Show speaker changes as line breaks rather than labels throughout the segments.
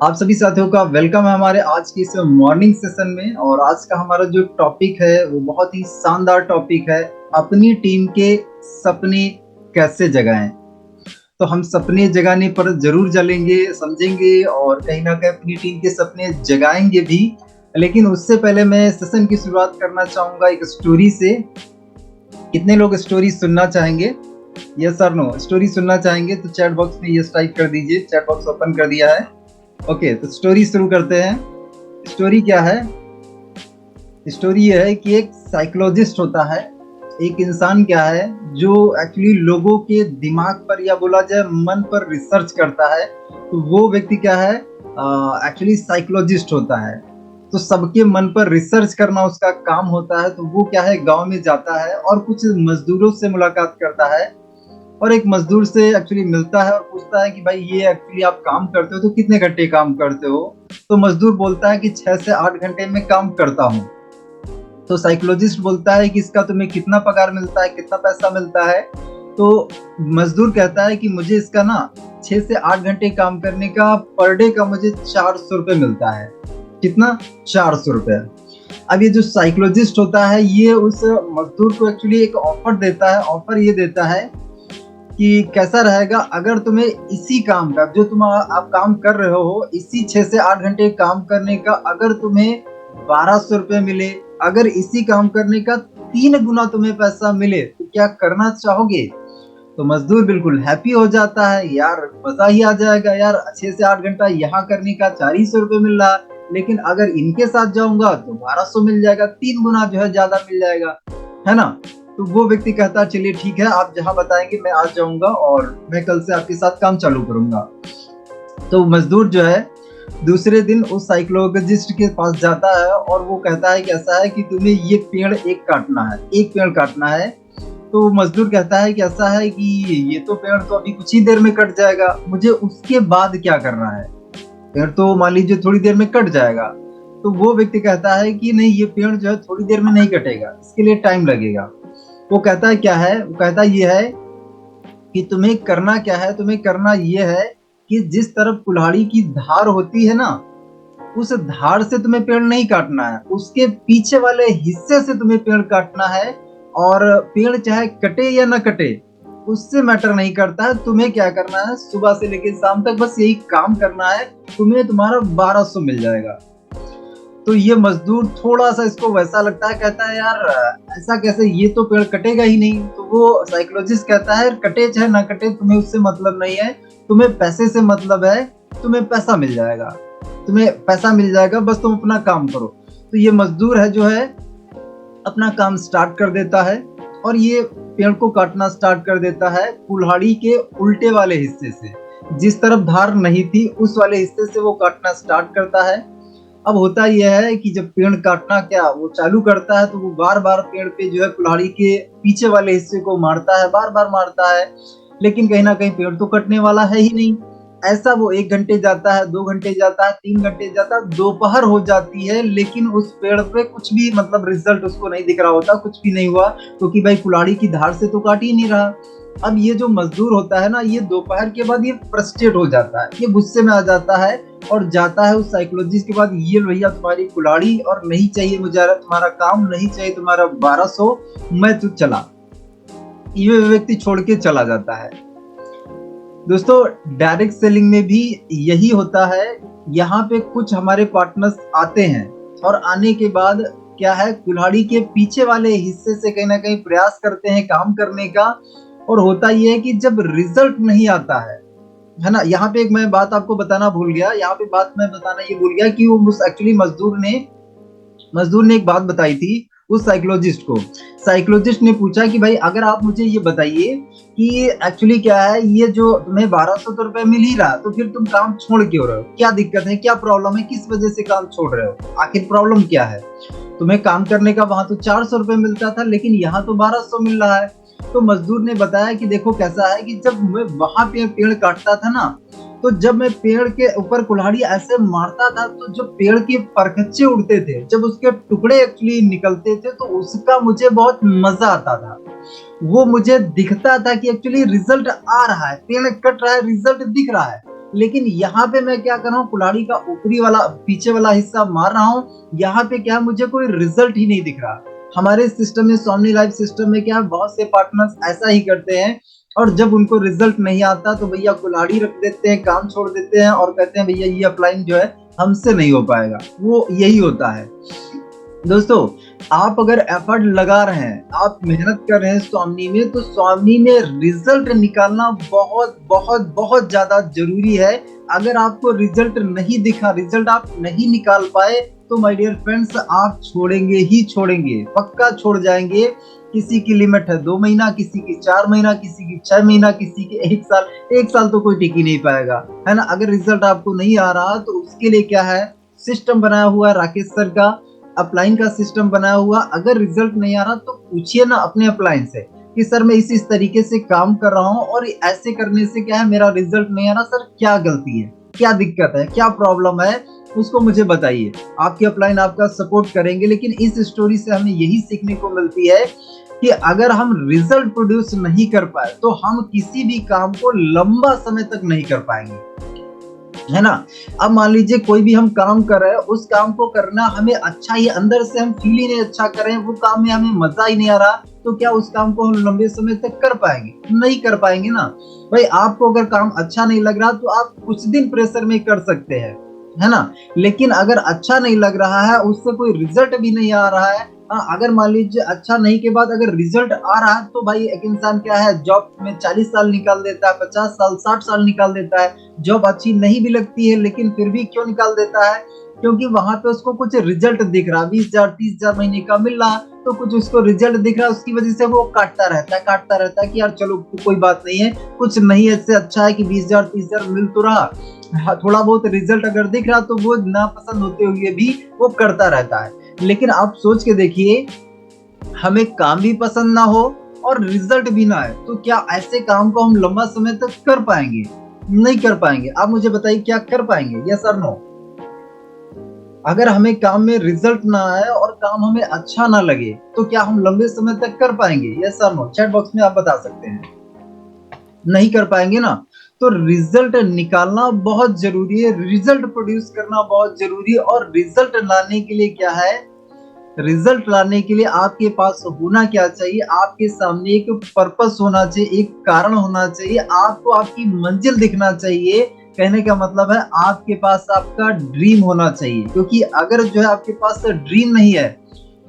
आप सभी साथियों का वेलकम है हमारे आज की इस मॉर्निंग सेशन में। और आज का हमारा जो टॉपिक है वो बहुत ही शानदार टॉपिक है। अपनी टीम के सपने कैसे जगाएं। तो हम सपने जगाने पर जरूर चलेंगे, समझेंगे और कहीं ना कहीं अपनी टीम के सपने जगाएंगे भी। लेकिन उससे पहले मैं सेशन की शुरुआत करना चाहूंगा एक स्टोरी से। कितने लोग स्टोरी सुनना चाहेंगे? यस सर नो, स्टोरी सुनना चाहेंगे तो चैट बॉक्स में यस टाइप कर दीजिए। चैट बॉक्स ओपन कर दिया है। ओके, तो स्टोरी शुरू करते हैं। स्टोरी क्या है? स्टोरी ये है कि एक साइकोलॉजिस्ट होता है। एक इंसान क्या है जो एक्चुअली लोगों के दिमाग पर या बोला जाए मन पर रिसर्च करता है। तो वो व्यक्ति क्या है, एक्चुअली साइकोलॉजिस्ट होता है। तो सबके मन पर रिसर्च करना उसका काम होता है। तो वो क्या है, गांव में जाता है और कुछ मजदूरों से मुलाकात करता है। और एक मजदूर से एक्चुअली मिलता है और पूछता है कि भाई ये एक्चुअली आप काम करते हो तो कितने घंटे काम करते हो? तो मजदूर बोलता है कि 6 से 8 घंटे में काम करता हूँ। तो साइकोलॉजिस्ट बोलता है कि इसका तुम्हें कितना पगार मिलता है, कितना पैसा मिलता है? तो मजदूर कहता है कि मुझे इसका ना 6 से 8 घंटे काम करने का पर डे का मुझे 400 रुपये मिलता है। कितना? 400 रुपये। अब ये जो साइकोलॉजिस्ट होता है ये उस मजदूर को एक्चुअली एक ऑफर देता है। ऑफर ये देता है कि कैसा रहेगा अगर तुम्हें इसी काम का जो तुम आप काम कर रहे हो, इसी 6 से 8 घंटे काम करने का अगर तुम्हें 1200 रुपये मिले, अगर इसी काम करने का 3 गुना तुम्हें पैसा मिले तो क्या करना चाहोगे? तो मजदूर बिल्कुल हैप्पी हो जाता है, यार मजा ही आ जाएगा यार। 6 से 8 घंटा यहाँ करने का 400 रुपये मिल रहा, लेकिन अगर इनके साथ जाऊंगा तो 1200 मिल जाएगा, 3 गुना जो है ज्यादा मिल जाएगा, है ना? तो वो व्यक्ति कहता है चलिए ठीक है, आप जहाँ बताएंगे मैं आ जाऊंगा और मैं कल से आपके साथ काम चालू करूंगा। तो मजदूर जो है दूसरे दिन उस साइकोलॉजिस्ट के पास जाता है और वो कहता है कि ऐसा है कि तुम्हें ये पेड़ एक काटना है, एक पेड़ काटना है। तो मजदूर कहता है कि ऐसा है कि ये तो पेड़ तो अभी कुछ ही देर में कट जाएगा, मुझे उसके बाद क्या करना है? पेड़ तो मान लीजिए थोड़ी देर में कट जाएगा। तो वो व्यक्ति कहता है कि नहीं, ये पेड़ जो है थोड़ी देर में नहीं कटेगा, इसके लिए टाइम लगेगा। वो कहता है क्या है? वो कहता ये है कि तुम्हें करना क्या है, तुम्हें करना ये है कि जिस तरफ कुल्हाड़ी की धार होती है ना, उस धार से तुम्हें पेड़ नहीं काटना है, उसके पीछे वाले हिस्से से तुम्हें पेड़ काटना है। और पेड़ चाहे कटे या ना कटे उससे मैटर नहीं करता है। तुम्हें क्या करना है, सुबह से लेकर शाम तक बस यही काम करना है, तुम्हें तुम्हारा 1200 मिल जाएगा। तो ये मजदूर थोड़ा सा इसको वैसा लगता है, कहता है यार ऐसा कैसे, ये तो पेड़ कटेगा ही नहीं। तो वो साइकोलॉजिस्ट कहता है कटे चाहे ना कटे तुम्हें उससे मतलब नहीं है, तुम्हें पैसे से मतलब है। तुम्हें पैसा मिल जाएगा, तुम्हें पैसा मिल जाएगा, बस तुम अपना काम करो। तो ये मजदूर है जो है अपना काम स्टार्ट कर देता है और ये पेड़ को काटना स्टार्ट कर देता है कुल्हाड़ी के उल्टे वाले हिस्से से। जिस तरफ धार नहीं थी उस वाले हिस्से से वो काटना स्टार्ट करता है। अब होता यह है कि जब पेड़ काटना क्या वो चालू करता है तो वो बार बार पेड़ पे जो है कुल्हाड़ी के पीछे वाले हिस्से को मारता है, बार बार मारता है, लेकिन कहीं ना कहीं पेड़ तो कटने वाला है ही नहीं। ऐसा वो 1 घंटे जाता है, 2 घंटे जाता है, 3 घंटे जाता है, दोपहर हो जाती है, लेकिन उस पेड़ पे कुछ भी मतलब रिजल्ट उसको नहीं दिख रहा होता, कुछ भी नहीं हुआ, क्योंकि भाई कुल्हाड़ी की धार से तो काट ही नहीं रहा। अब ये जो मजदूर होता है ना, ये दोपहर के बाद ये फ्रस्ट्रेट हो जाता है, ये गुस्से में आ जाता है और जाता है उस साइकोलॉजिस्ट के बाद, ये भैया तुम्हारी कुल्हाड़ी और नहीं चाहिए मुझे, तुम्हारा काम नहीं चाहिए, तुम्हारा 1200 मैं तू चला। ये व्यक्ति छोड़ के चला जाता है। दोस्तों डायरेक्ट सेलिंग में भी यही होता है। यहाँ पे कुछ हमारे पार्टनर्स आते हैं और आने के बाद क्या है, कुल्हाड़ी के पीछे वाले हिस्से से कहीं ना कहीं प्रयास करते हैं काम करने का। और होता यह है कि जब रिजल्ट नहीं आता है ना, यहाँ पे एक मैं बात आपको बताना भूल गया, यहाँ पे बात मैं बताना ये भूल गया कि वो एक्चुअली मजदूर ने एक बात बताई थी उस साइकोलॉजिस्ट को। साइकोलॉजिस्ट ने पूछा कि भाई अगर आप मुझे ये बताइए कि एक्चुअली क्या है, ये जो तुम्हें 1200 रुपए मिल ही रहा तो फिर तुम काम छोड़ क्यों रहे हो, क्या दिक्कत है, क्या प्रॉब्लम है, किस वजह से काम छोड़ रहे हो, आखिर प्रॉब्लम क्या है? तुम्हें काम करने का वहां तो 400 रुपए मिलता था, लेकिन यहाँ तो 1200 मिल रहा है। तो मजदूर ने बताया कि देखो कैसा है कि जब मैं वहां पे पेड़ काटता था ना, तो जब मैं पेड़ के ऊपर कुल्हाड़ी ऐसे मारता था तो जो पेड़ के परखच्चे उड़ते थे, जब उसके टुकड़े एक्चुअली निकलते थे तो उसका मुझे बहुत मजा आता था। वो मुझे दिखता था कि एक्चुअली रिजल्ट आ रहा है, पेड़ कट रहा है, रिजल्ट दिख रहा है। लेकिन यहाँ पे मैं क्या कर रहा हूँ, कुल्हाड़ी का ऊपरी वाला पीछे वाला हिस्सा मार रहा हूँ, यहाँ पे क्या मुझे कोई रिजल्ट ही नहीं दिख रहा। हमारे सिस्टम में, सोमनी लाइफ सिस्टम में क्या बहुत से पार्टनर्स ऐसा ही करते हैं, और जब उनको रिजल्ट नहीं आता तो भैया कुल्हाड़ी रख देते हैं, काम छोड़ देते हैं और कहते हैं भैया ये अपलाइन जो है हमसे नहीं हो पाएगा। वो यही होता है दोस्तों। आप अगर एफर्ट लगा रहे हैं, आप मेहनत कर रहे हैं स्वामी में, तो स्वामी में रिजल्ट निकालना बहुत बहुत बहुत ज्यादा जरूरी है। अगर आपको रिजल्ट नहीं दिखा, रिजल्ट आप नहीं निकाल पाए, तो माय डियर फ्रेंड्स आप छोड़ेंगे ही छोड़ेंगे, पक्का छोड़ जाएंगे। किसी की लिमिट है 2 महीना, किसी की 4 महीना, किसी की 6 महीना, किसी की 1 साल। 1 साल तो कोई टिक ही नहीं पाएगा, है ना। अगर रिजल्ट आपको नहीं आ रहा तो उसके लिए क्या है, सिस्टम बनाया हुआ है राकेश सर का, अपलाइन का सिस्टम बनाया हुआ। अगर रिजल्ट नहीं आ रहा तो पूछिए ना अपने अपलाइन से कि सर मैं इस तरीके से काम कर रहा हूँ और ऐसे करने से क्या है मेरा रिजल्ट नहीं आ रहा, सर क्या गलती है, क्या दिक्कत है, क्या प्रॉब्लम है, उसको मुझे बताइए। आपके अपलाइन आपका सपोर्ट करेंगे। लेकिन इस स्टोरी से हमें यही सीखने को मिलती है कि अगर हम रिजल्ट प्रोड्यूस नहीं कर पाए तो हम किसी भी काम को लंबा समय तक नहीं कर पाएंगे, है ना। अब मान लीजिए कोई भी हम काम कर रहे हैं, उस काम को करना हमें अच्छा ही, अंदर से हम फील ही नहीं अच्छा कर रहे हैं, वो काम में हमें मजा ही नहीं आ रहा, तो क्या उस काम को हम लंबे समय तक कर पाएंगे? नहीं कर पाएंगे ना भाई। आपको अगर काम अच्छा नहीं लग रहा तो आप कुछ दिन प्रेशर में कर सकते हैं, है ना। लेकिन अगर अच्छा नहीं लग रहा है, उससे कोई रिजल्ट भी नहीं आ रहा है, अगर मान लीजिए अच्छा नहीं के बाद अगर रिजल्ट आ रहा है, तो भाई एक इंसान क्या है जॉब में 40 साल निकाल देता है, 50 साल 60 साल निकाल देता है। जॉब अच्छी नहीं भी लगती है लेकिन फिर भी क्यों निकाल देता है? क्योंकि वहां पे उसको कुछ रिजल्ट दिख रहा, 20,000 30,000 महीने का मिल रहा, तो कुछ उसको रिजल्ट दिख रहा, उसकी वजह से वो काटता रहता है कि यार चलो कोई बात नहीं है, कुछ नहीं है, इससे अच्छा है कि 20,000 30,000 मिल तो रहा। थोड़ा बहुत रिजल्ट अगर दिख रहा तो वो नापसंद होते हुए भी वो करता रहता है। लेकिन आप सोच के देखिए, हमें काम भी पसंद ना हो और रिजल्ट भी ना आए, तो क्या ऐसे काम को हम लंबा समय तक कर पाएंगे? नहीं कर पाएंगे। आप मुझे बताइए क्या कर पाएंगे? यस और नो? अगर हमें काम में रिजल्ट ना आए और काम हमें अच्छा ना लगे, तो क्या हम लंबे समय तक कर पाएंगे? यस और नो? चैट बॉक्स में आप बता सकते हैं। नहीं कर पाएंगे ना। तो रिजल्ट निकालना बहुत जरूरी है, रिजल्ट प्रोड्यूस करना बहुत जरूरी है। और रिजल्ट लाने के लिए क्या है, रिजल्ट लाने के लिए आपके पास होना क्या चाहिए, आपके सामने एक पर्पस होना चाहिए, एक कारण होना चाहिए, आपको आपकी मंजिल दिखना चाहिए। कहने का मतलब है आपके पास आपका ड्रीम होना चाहिए। क्योंकि अगर जो है आपके पास ड्रीम नहीं है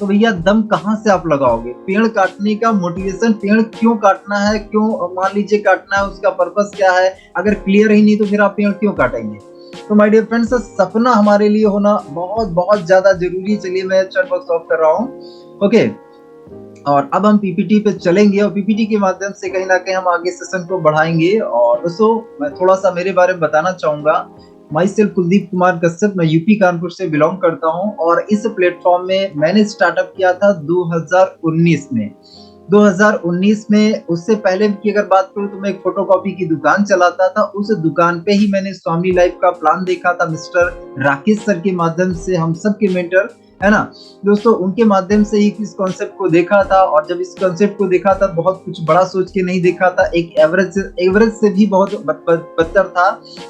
तो भैया दम कहाँ से आप लगाओगे? पेड़ काटने का मोटिवेशन, पेड़ क्यों काटना है, क्यों मान लीजिए काटना है, उसका पर्पस क्या है, अगर क्लियर ही नहीं तो फिर आप पेड़ क्यों काटेंगे? तो माय डियर फ्रेंड्स, सपना हमारे लिए होना बहुत बहुत ज्यादा जरूरी है। चलिए मैं चैट बॉक्स ऑफ कर रहा हूँ। ओके, और अब हम पीपीटी पे चलेंगे और पीपीटी के माध्यम से कहीं ना कहीं हम आगे सेशन को बढ़ाएंगे। और दोस्तों मैं थोड़ा सा मेरे बारे में बताना चाहूंगा। माई सेल्फ कुलदीप कुमार कश्यप, मैं यूपी कानपुर से बिलोंग करता हूं और इस प्लेटफॉर्म में मैंने स्टार्टअप किया था 2019 में। 2019 में, उससे पहले की अगर बात करूं तो मैं एक फोटोकॉपी की दुकान चलाता था। उस दुकान पे ही मैंने स्वामी लाइफ का प्लान देखा था, मिस्टर राकेश सर के माध्यम से, हम सबके मेंटर, है ना दोस्तों, उनके माध्यम से ही इस कॉन्सेप्ट को देखा था। और जब इस कॉन्सेप्ट को देखा था, बहुत कुछ बड़ा सोच के नहीं देखा था, एक एवरेज से भी बहुत बदतर था,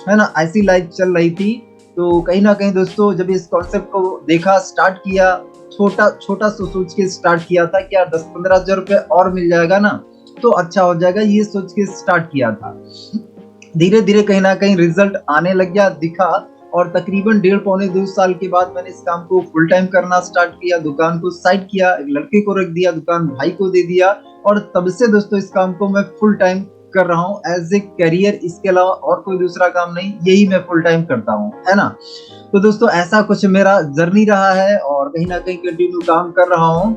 है ना, ऐसी लाइफ चल रही थी। तो कहीं ना कहीं दोस्तों जब इस कॉन्सेप्ट को देखा, स्टार्ट किया, छोटा छोटा सोच के स्टार्ट किया था, क्या 10-15 हजार रुपए और मिल जाएगा ना तो अच्छा हो जाएगा, ये सोच के स्टार्ट किया था। धीरे धीरे कहीं ना कहीं रिजल्ट आने लग गया, दिखा। और तकरीबन 1.5-2 साल के बाद मैंने इस काम को फुल टाइम करना स्टार्ट किया, दुकान को साइड किया, एक लड़के को रख दिया, दुकान भाई को दे दिया। और तब से दोस्तों इस काम को मैं फुल टाइम कर रहा हूँ एज ए करियर। इसके अलावा और कोई दूसरा काम नहीं, यही मैं फुल टाइम करता हूँ, है ना। तो दोस्तों ऐसा कुछ मेरा जर्नी रहा है और कहीं ना कहीं कंटिन्यू काम कर रहा हूँ।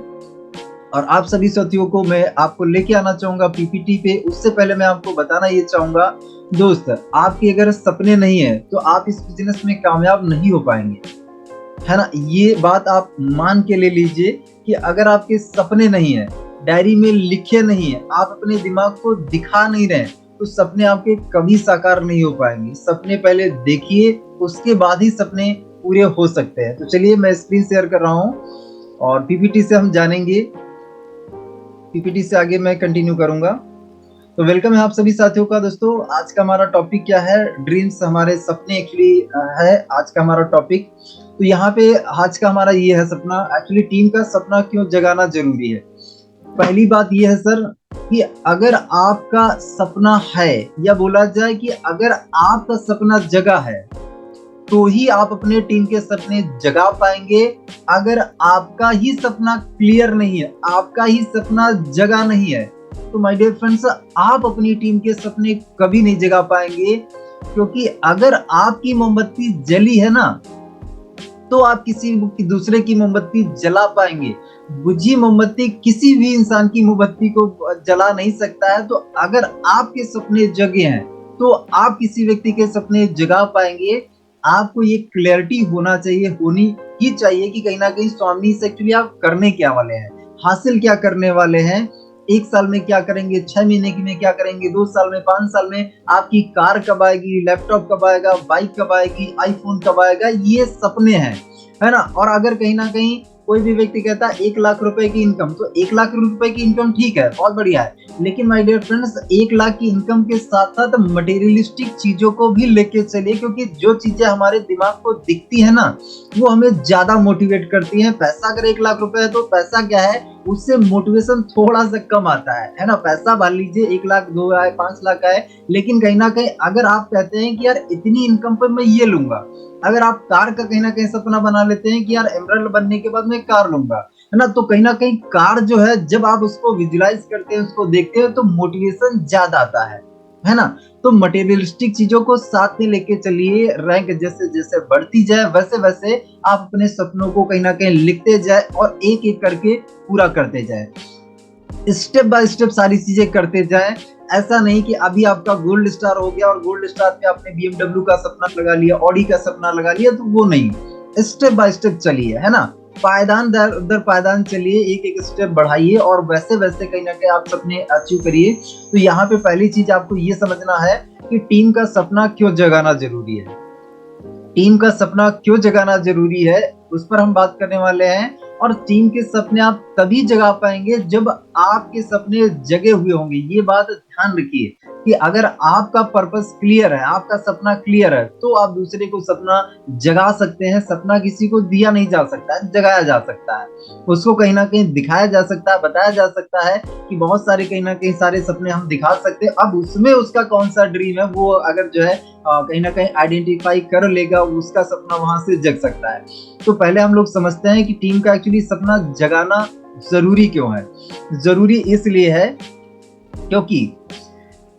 और आप सभी साथियों को मैं आपको लेके आना चाहूंगा पीपीटी पे। उससे पहले मैं आपको बताना ये चाहूंगा दोस्त, आपके अगर सपने नहीं है तो आप इस बिजनेस में कामयाब नहीं हो पाएंगे, है ना। ये बात आप मान के ले लीजिए कि अगर आपके सपने नहीं है, डायरी में लिखे नहीं है, आप अपने दिमाग को दिखा नहीं रहे, तो सपने आपके कभी साकार नहीं हो पाएंगे। सपने पहले देखिए, उसके बाद ही सपने पूरे हो सकते हैं। तो चलिए मैं स्क्रीन शेयर कर रहा हूँ और पीपीटी से हम जानेंगे, पीपीटी से आगे मैं कंटिन्यू करूंगा। तो वेलकम है आप सभी साथियों का। दोस्तों आज का हमारा टॉपिक क्या है? ड्रीम्स, हमारे सपने एक्चुअली है आज का हमारा टॉपिक। तो यहाँ पे आज का हमारा ये है सपना, एक्चुअली टीम का सपना क्यों जगाना जरूरी है। पहली बात ये है सर कि अगर आपका सपना है, या बोला जाए कि अगर आपका सपना जगा है तो ही आप अपने टीम के सपने जगा पाएंगे। अगर आपका ही सपना क्लियर नहीं है, आपका ही सपना जगा नहीं है, तो माय डियर फ्रेंड्स आप अपनी टीम के सपने कभी नहीं जगा पाएंगे। क्योंकि अगर आपकी मोमबत्ती जली है ना, तो आप किसी दूसरे की मोमबत्ती जला पाएंगे। बुझी मोमबत्ती किसी भी इंसान की मोमबत्ती को जला नहीं सकता है। तो अगर आपके सपने जगे हैं तो आप किसी व्यक्ति के सपने जगा पाएंगे। आपको ये क्लैरिटी होनी ही चाहिए कि कहीं ना कहीं स्वामी से एक्चुअली आप करने क्या वाले हैं, हासिल क्या करने वाले हैं। 1 साल में क्या करेंगे, 6 महीने में क्या करेंगे, 2 साल में, 5 साल में आपकी कार कब आएगी, लैपटॉप कब आएगा, बाइक कब आएगी, आईफोन कब आएगा, ये सपने हैं, है ना। और अगर कहीं ना कहीं कोई भी व्यक्ति कहता है 1 लाख रुपए की इनकम, तो 1 लाख रुपए की इनकम ठीक है, बहुत बढ़िया है। लेकिन माय डियर फ्रेंड्स 1 लाख की इनकम के साथ साथ मटेरियलिस्टिक चीजों को भी लेके चलिए, क्योंकि जो चीजें हमारे दिमाग को दिखती है ना, वो हमें ज्यादा मोटिवेट करती हैं। पैसा अगर 1 लाख रुपए है तो पैसा क्या है, उससे मोटिवेशन थोड़ा सा कम आता है ना। पैसा मान लीजिए 1 लाख, 2 लाख, 5 लाख का है, लेकिन कहीं ना कहीं अगर आप कहते हैं कि यार इतनी इनकम पर मैं ये लूंगा, अगर आप कार का कहीं ना कहीं सपना बना लेते हैं कि यार एमराल्ड बनने के बाद मैं कार लूंगा, है ना, तो कहीं ना कहीं कार जो है, जब आप उसको विजुलाइज करते हैं, उसको देखते हैं, तो मोटिवेशन ज्यादा आता है ना। तो मटेरियलिस्टिक चीजों को साथ में लेके चलिए। रैंक जैसे जैसे बढ़ती जाए वैसे वैसे आप अपने सपनों को कहीं ना कहीं लिखते जाए और एक एक करके पूरा करते जाए, स्टेप बाय स्टेप सारी चीजें करते जाएं। ऐसा नहीं कि अभी आपका गोल्ड स्टार हो गया और गोल्ड स्टार पे आपने BMW का सपना लगा लिया, ऑडी का सपना लगा लिया, तो वो नहीं। स्टेप बाय स्टेप चलिए, है ना। पायदान दर पायदान चलिए, एक एक स्टेप बढ़ाइए और वैसे वैसे कहीं ना कहीं आप सपने अचीव करिए। तो यहाँ पे पहली चीज आपको ये समझना है कि टीम का सपना क्यों जगाना जरूरी है। टीम का सपना क्यों जगाना जरूरी है, उस पर हम बात करने वाले हैं। और टीम के सपने आप तभी जगा पाएंगे जब आपके सपने जगे हुए होंगे। ये बात ध्यान रखिए कि अगर आपका पर्पस क्लियर है, आपका सपना क्लियर है, तो आप दूसरे को सपना जगा सकते हैं। सपना किसी को दिया नहीं जा सकता है, जगाया जा सकता है। उसको कहीं ना कहीं दिखाया जा सकता है, बताया जा सकता है कि बहुत सारे कहीं ना कहीं सारे सपने हम दिखा सकते हैं। अब उसमें उसका कौन सा ड्रीम है, वो अगर जो है कहीं ना कहीं आइडेंटिफाई कर लेगा, उसका सपना वहां से जग सकता है। तो पहले हम लोग समझते हैं कि टीम का एक्चुअली सपना जगाना जरूरी क्यों है। जरूरी इसलिए है क्योंकि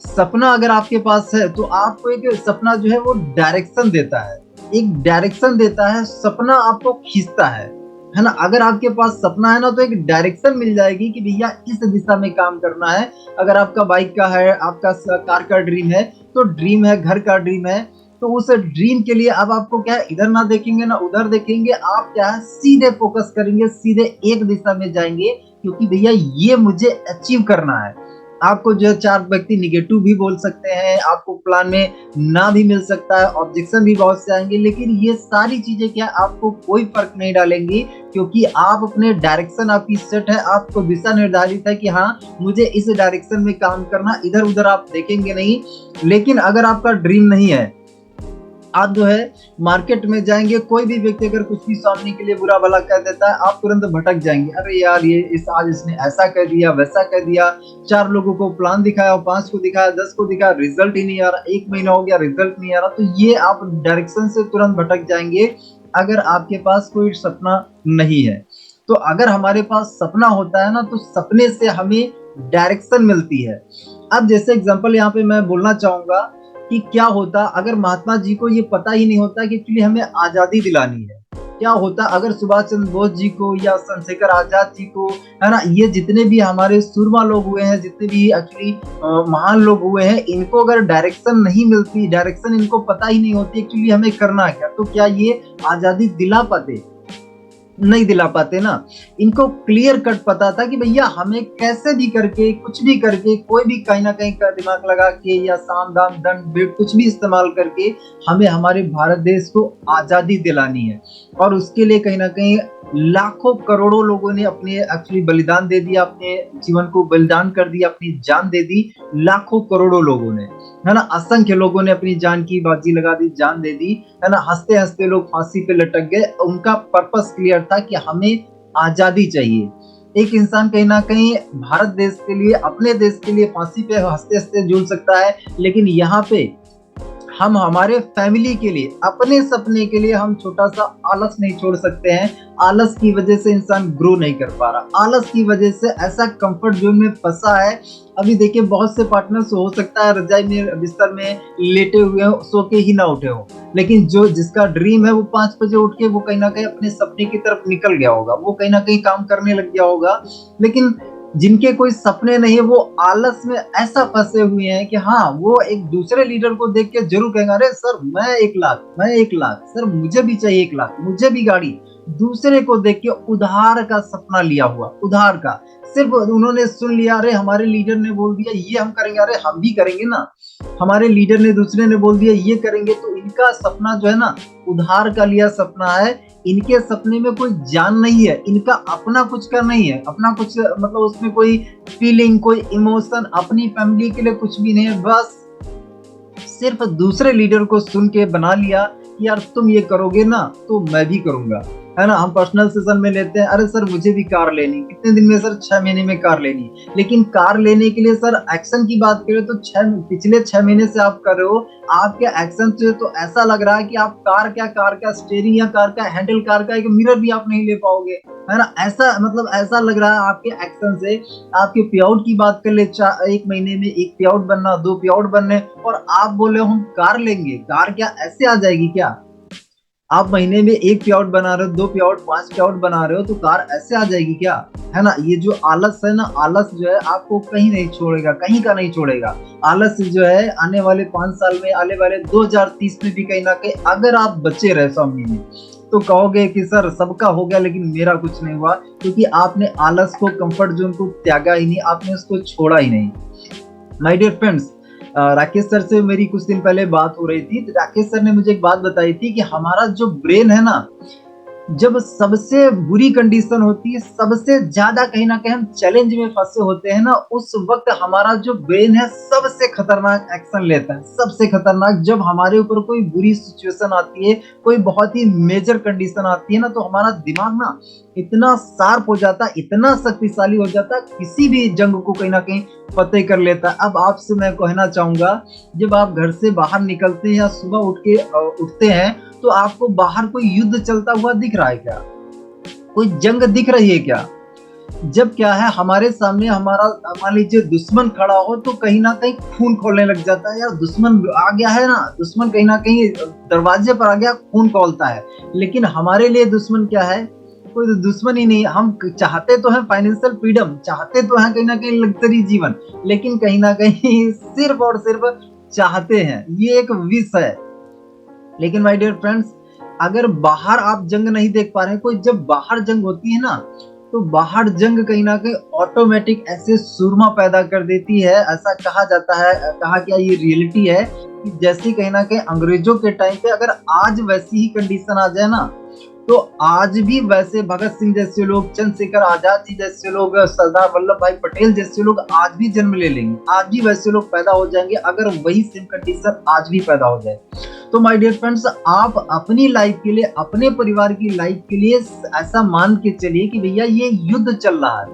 सपना अगर आपके पास है तो आपको एक सपना जो है वो डायरेक्शन देता है, एक डायरेक्शन देता है, सपना आपको खींचता है ना। अगर आपके पास सपना है ना, तो एक डायरेक्शन मिल जाएगी कि भैया इस दिशा में काम करना है। अगर आपका बाइक का है, आपका कार का ड्रीम है, तो ड्रीम है, घर का ड्रीम है, तो उस ड्रीम के लिए अब आपको क्या है, इधर ना देखेंगे ना उधर देखेंगे, आप क्या है सीधे फोकस करेंगे, सीधे एक दिशा में जाएंगे, क्योंकि भैया ये मुझे अचीव करना है। आपको जो 4 व्यक्ति निगेटिव भी बोल सकते हैं, आपको प्लान में ना भी मिल सकता है, ऑब्जेक्शन भी बहुत से आएंगे, लेकिन ये सारी चीजें क्या आपको कोई फर्क नहीं डालेंगी, क्योंकि आप अपने डायरेक्शन आपकी सेट है, आपको दिशा निर्धारित है कि हाँ मुझे इस डायरेक्शन में काम करना, इधर उधर आप देखेंगे नहीं। लेकिन अगर आपका ड्रीम नहीं है, आप जो है मार्केट में जाएंगे, कोई भी व्यक्ति अगर कुछ भी सामने के लिए बुरा भला कह देता है, आप तुरंत भटक जाएंगे, अरे यार ये आज इसने ऐसा कह दिया, वैसा कह दिया। 4 लोगों को प्लान दिखाया, 5 को दिखाया, 10 को दिखाया, रिजल्ट ही नहीं आ रहा, 1 महीना हो गया रिजल्ट नहीं आ रहा, तो ये आप डायरेक्शन से तुरंत भटक जाएंगे अगर आपके पास कोई सपना नहीं है। तो अगर हमारे पास सपना होता है ना, तो सपने से हमें डायरेक्शन मिलती है। अब जैसे एग्जांपल यहाँ पे मैं बोलना चाहूंगा कि क्या होता अगर महात्मा जी को ये पता ही नहीं होता कि एक्चुअली हमें आजादी दिलानी है। क्या होता अगर सुभाष चंद्र बोस जी को या चंद्रशेखर आजाद जी को, है ना, ये जितने भी हमारे सूरमा लोग हुए हैं, जितने भी एक्चुअली महान लोग हुए हैं, इनको अगर डायरेक्शन नहीं मिलती, डायरेक्शन इनको पता ही नहीं होती एक्चुअली हमें करना क्या, तो क्या ये आजादी दिला पाते? नहीं दिला पाते ना। इनको क्लियर कट पता था कि भैया हमें कैसे भी करके, कुछ भी करके, कोई भी कहीं ना कहीं का दिमाग लगा के या साम दाम दंड भेद कुछ भी इस्तेमाल करके हमें हमारे भारत देश को आजादी दिलानी है। और उसके लिए कहीं ना कहीं लाखों करोड़ों लोगों ने अपने एक्चुअली बलिदान दे दिया, अपने जीवन को बलिदान कर दिया, अपनी जान दे दी। लाखों करोड़ों लोगों ने, है ना, असंख्य लोगों ने अपनी जान की बाजी लगा दी, जान दे दी, है ना। हंसते हंसते लोग फांसी पे लटक गए। उनका पर्पस क्लियर था कि हमें आजादी चाहिए। एक इंसान कहीं ना कहीं भारत देश के लिए, अपने देश के लिए फांसी पे हंसते हंसते झूल सकता है, लेकिन यहाँ पे हम हमारे फैमिली के लिए, अपने सपने के लिए हम छोटा सा आलस नहीं छोड़ सकते हैं। आलस की वजह से इंसान ग्रो नहीं कर पा रहा, आलस की वजह से ऐसा कंफर्ट जोन में फंसा है। अभी देखिए बहुत से पार्टनर्स हो सकता है रजाई में बिस्तर में लेटे हुए हो, सो के ही ना उठे हो, लेकिन जो जिसका ड्रीम है वो 5 बजे उठ के वो कहीं ना कहीं अपने सपने की तरफ निकल गया होगा, वो कहीं ना कहीं काम करने लग गया होगा। लेकिन जिनके कोई सपने नहीं है वो आलस में ऐसा फंसे हुए हैं कि हाँ, वो एक दूसरे लीडर को देख के जरूर कहेंगे, अरे सर मैं 1 लाख, मैं 1 लाख, सर मुझे भी चाहिए 1 लाख, मुझे भी गाड़ी। दूसरे को देख के उधार का सपना लिया हुआ, उधार का, सिर्फ उन्होंने सुन लिया, अरे हमारे लीडर ने बोल दिया ये हम करेंगे, अरे हम भी करेंगे ना। हमारे लीडर ने, दूसरे ने बोल दिया ये करेंगे, तो इनका सपना जो है ना, उधार का लिया सपना है। इनके सपने में कोई जान नहीं है, इनका अपना कुछ का नहीं है, अपना कुछ मतलब उसमें कोई फीलिंग, कोई इमोशन, अपनी फैमिली के लिए कुछ भी नहीं है। बस सिर्फ दूसरे लीडर को सुन के बना लिया कि यार तुम ये करोगे ना तो मैं भी करूंगा, है ना। हम पर्सनल सेशन में लेते हैं, अरे सर मुझे भी कार लेनी, कितने दिन में सर, 6 महीने में कार लेनी। लेकिन कार लेने के लिए सर एक्शन की बात करें तो पिछले 6 महीने से आप कर रहे हो, आपके एक्शन से तो ऐसा लग रहा है कि आप कार क्या, कार का स्टेयरिंग या कार का हैंडल, कार का एक मिरर भी आप नहीं ले पाओगे, है ना। ऐसा मतलब ऐसा लग रहा है आपके एक्शन से। आपके पे आउट की बात कर ले, 1 महीने में 1 पे आउट बनना, 2 पे आउट बनने, और आप बोले हम कार लेंगे। कार क्या ऐसे आ जाएगी क्या? आप महीने में 1 पे आउट बना रहे हो, 2 पे आउट, 5 पे आउट बना रहे हो, तो कार ऐसे आ जाएगी क्या? है ना। ये जो आलस है ना, आलस जो है आपको कहीं नहीं छोड़ेगा, कहीं का नहीं छोड़ेगा। आलस जो है आने वाले 5 साल में, आने वाले 2030 में भी कहीं ना कहीं अगर आप बचे रहे 100 महीने, तो कहोगे कि सर सबका हो गया लेकिन मेरा कुछ नहीं हुआ, क्योंकि आपने आलस को, कंफर्ट जोन को त्यागा ही नहीं, आपने उसको छोड़ा ही नहीं। My dear friends, Rakesh sir से मेरी कुछ दिन पहले बात हो रही थी, तो राकेश सर ने मुझे एक बात बताई थी कि हमारा जो ब्रेन है ना, जब सबसे बुरी कंडीशन होती है, सबसे ज्यादा कहीं ना कहीं हम चैलेंज में फंसे होते हैं ना, उस वक्त हमारा जो ब्रेन है सबसे खतरनाक एक्शन लेता है, सबसे खतरनाक। जब हमारे ऊपर कोई बुरी सिचुएशन आती है, कोई बहुत ही मेजर कंडीशन आती है ना, तो हमारा दिमाग ना इतना शार्प हो जाता है, इतना शक्तिशाली हो जाता है, किसी भी जंग को कहीं ना कहीं फतेह कर लेता है। अब आपसे मैं कहना चाहूंगा, जब आप घर से बाहर निकलते हैं या सुबह उठते हैं, तो आपको बाहर कोई युद्ध चलता हुआ दिख रहा है क्या? कोई जंग दिख रही है क्या? जब क्या है, हमारे सामने हमारा मान लीजिए दुश्मन खड़ा हो, तो कहीं ना कहीं खून खोलने लग जाता है, यार दुश्मन आ गया है ना, दुश्मन कहीं ना कहीं दरवाजे पर आ गया, खून खोलता है। लेकिन हमारे लिए दुश्मन क्या है? कोई तो दुश्मन ही नहीं। हम चाहते तो हैं फाइनेंशियल फ्रीडम, चाहते तो हैं कहीं ना कहीं लग्जरी जीवन, लेकिन कहीं ना कहीं सिर्फ और सिर्फ चाहते हैं, ये एक विष है। लेकिन माय डियर फ्रेंड्स, अगर बाहर आप जंग नहीं देख पा रहे हैं, कोई जब बाहर जंग होती है ना, तो बाहर जंग कहीं ना कहीं ऑटोमेटिक ऐसे सुरमा पैदा कर देती है। ऐसा कहा जाता है, कहा क्या, ये रियलिटी है कि जैसे कहीं ना कहीं अंग्रेजों के टाइम पे अगर आज वैसी ही कंडीशन आ जाए ना, तो आज भी वैसे भगत सिंह जैसे लोग, चंद्रशेखर आजाद जी जैसे लोग, सरदार वल्लभ भाई पटेल जैसे लोग आज भी जन्म ले लेंगे, आज भी वैसे लोग पैदा हो जाएंगे, अगर वही सेम कंडीशन आज भी पैदा हो जाए। तो माय डियर फ्रेंड्स, आप अपनी लाइफ के लिए, अपने परिवार की लाइफ के लिए ऐसा मान के चलिए कि भैया ये युद्ध चल रहा है,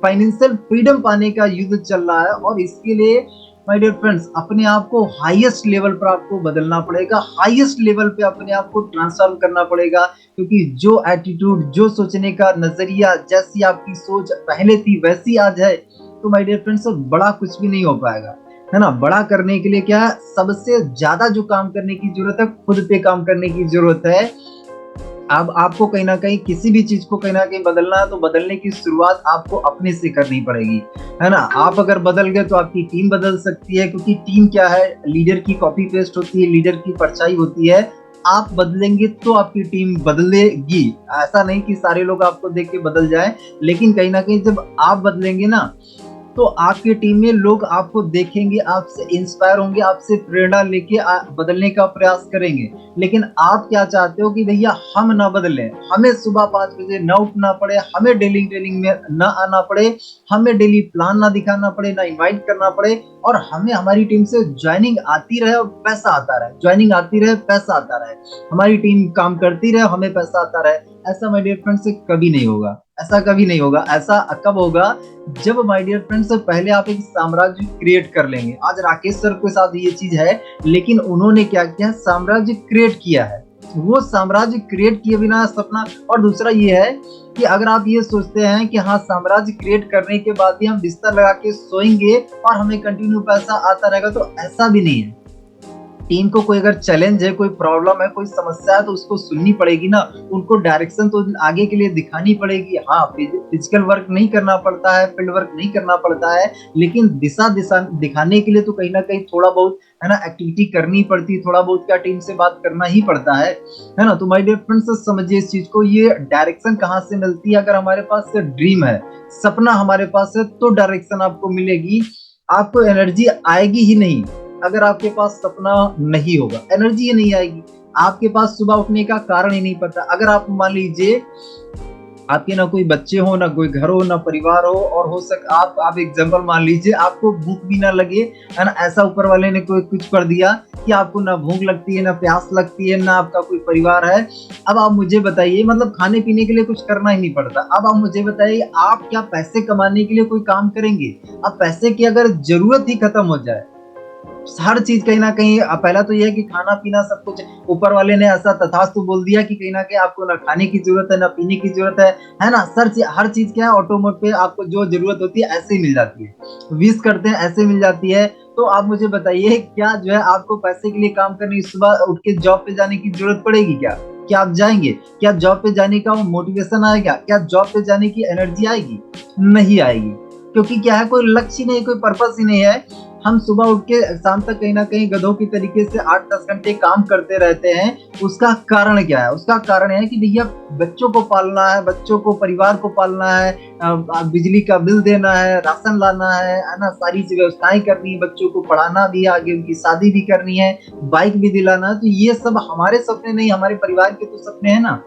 फाइनेंशियल फ्रीडम पाने का युद्ध चल रहा है, और इसके लिए माय डियर फ्रेंड्स अपने आप को हाईएस्ट लेवल पर आपको बदलना पड़ेगा, हाईएस्ट लेवल पे अपने आप को ट्रांसफॉर्म करना पड़ेगा। क्योंकि जो एटीट्यूड, जो सोचने का नजरिया, जैसी आपकी सोच पहले थी वैसी आज है, तो माय डियर फ्रेंड्स बड़ा कुछ भी नहीं हो पाएगा, है ना। बड़ा करने के लिए क्या है, सबसे ज्यादा जो काम करने की जरूरत है, खुद पे काम करने की जरूरत है। अब आपको कहीं ना कहीं किसी भी चीज को कहीं ना कहीं बदलना है, तो बदलने की शुरुआत आपको अपने से करनी पड़ेगी, है ना। आप अगर बदल गए तो आपकी टीम बदल सकती है, क्योंकि टीम क्या है, लीडर की कॉपी पेस्ट होती है, लीडर की परछाई होती है। आप बदलेंगे तो आपकी टीम बदलेगी, ऐसा नहीं कि सारे लोग आपको देख के बदल जाए, लेकिन कहीं ना कहीं जब आप बदलेंगे ना, तो आपकी टीम में लोग आपको देखेंगे, आपसे इंस्पायर होंगे, आपसे प्रेरणा लेके बदलने का प्रयास करेंगे। लेकिन आप क्या चाहते हो कि भैया हम ना बदलें, हमें सुबह 5 बजे ना उठना पड़े, हमें डेली ट्रेनिंग में ना आना पड़े, हमें डेली प्लान ना दिखाना पड़े, ना इनवाइट करना पड़े, और हमें हमारी टीम से ज्वाइनिंग आती रहे और पैसा आता रहे, ज्वाइनिंग आती रहे, पैसा आता रहे, हमारी टीम काम करती रहे, हमें पैसा आता रहे। ऐसा माय डियर फ्रेंड्स कभी नहीं होगा, ऐसा कभी नहीं होगा। ऐसा कब होगा? जब माय डियर फ्रेंड्स पहले आप एक साम्राज्य क्रिएट कर लेंगे। आज राकेश सर के साथ ये चीज है, लेकिन उन्होंने क्या किया? साम्राज्य क्रिएट किया है। वो साम्राज्य क्रिएट किए बिना सपना। और दूसरा ये है कि अगर आप ये सोचते हैं कि हाँ साम्राज्य क्रिएट करने के बाद ही हम बिस्तर लगा के सोएंगे और हमें कंटिन्यू पैसा आता रहेगा, तो ऐसा भी नहीं है। टीम को कोई अगर चैलेंज है, कोई प्रॉब्लम है, कोई समस्या है, तो उसको सुननी पड़ेगी ना, उनको डायरेक्शन तो आगे के लिए दिखानी पड़ेगी। हाँ, फिजिकल वर्क नहीं करना पड़ता है, फील्ड वर्क नहीं करना पड़ता है, लेकिन दिशा दिशा दिखाने के लिए तो कहीं ना कहीं थोड़ा बहुत है ना एक्टिविटी करनी पड़ती है, थोड़ा बहुत क्या टीम से बात करना ही पड़ता है ना। तो माय डियर फ्रेंड्स समझिए इस चीज को, ये डायरेक्शन कहाँ से मिलती है? अगर हमारे पास ड्रीम है, सपना हमारे पास है, तो डायरेक्शन आपको मिलेगी। आपको एनर्जी आएगी ही नहीं अगर आपके पास सपना नहीं होगा, एनर्जी ही नहीं आएगी। आपके पास सुबह उठने का कारण ही नहीं पता। अगर आप मान लीजिए आपके ना कोई बच्चे हो, ना कोई घर हो, ना परिवार हो, और हो सक आप एग्जांपल मान लीजिए आपको भूख भी ना लगे, है ना, ऐसा ऊपर वाले ने कोई कुछ कर दिया कि आपको ना भूख लगती है, ना प्यास लगती है, ना आपका कोई परिवार है। अब आप मुझे बताइए, मतलब खाने पीने के लिए कुछ करना ही नहीं पड़ता। अब आप मुझे बताइए, आप क्या पैसे कमाने के लिए कोई काम करेंगे? अब पैसे की अगर जरूरत ही खत्म हो जाए, हर चीज कहीं ना कहीं, पहला तो यह है कि खाना पीना सब कुछ ऊपर वाले ने ऐसा तथास्तु बोल दिया कि कहीं ना कहीं आपको ना खाने की जरूरत है, ना पीने की जरूरत है ना। हर चीज क्या है, ऑटोमोट पे आपको जो जरूरत होती है ऐसे ही मिल जाती है, विश करते हैं ऐसे मिल जाती है। तो आप मुझे बताइए, क्या जो है आपको पैसे के लिए काम करने, सुबह उठ के जॉब पे जाने की जरूरत पड़ेगी क्या? क्या आप जाएंगे? क्या जॉब पे जाने का वो मोटिवेशन आएगा? क्या जॉब पे जाने की एनर्जी आएगी? नहीं आएगी, क्योंकि क्या है, कोई लक्ष्य नहीं, कोई पर्पस ही नहीं है। हम सुबह उठ के शाम तक कहीं ना कहीं गधों की तरीके से 8-10 घंटे काम करते रहते हैं। उसका कारण क्या है? उसका कारण है कि भैया बच्चों को पालना है, बच्चों को, परिवार को पालना है, बिजली का बिल देना है, राशन लाना है ना, सारी व्यवस्थाएं करनी है, बच्चों को पढ़ाना भी, आगे उनकी शादी भी करनी है, बाइक भी दिलाना है। तो ये सब हमारे सपने नहीं, हमारे परिवार के तो सपने हैं ना।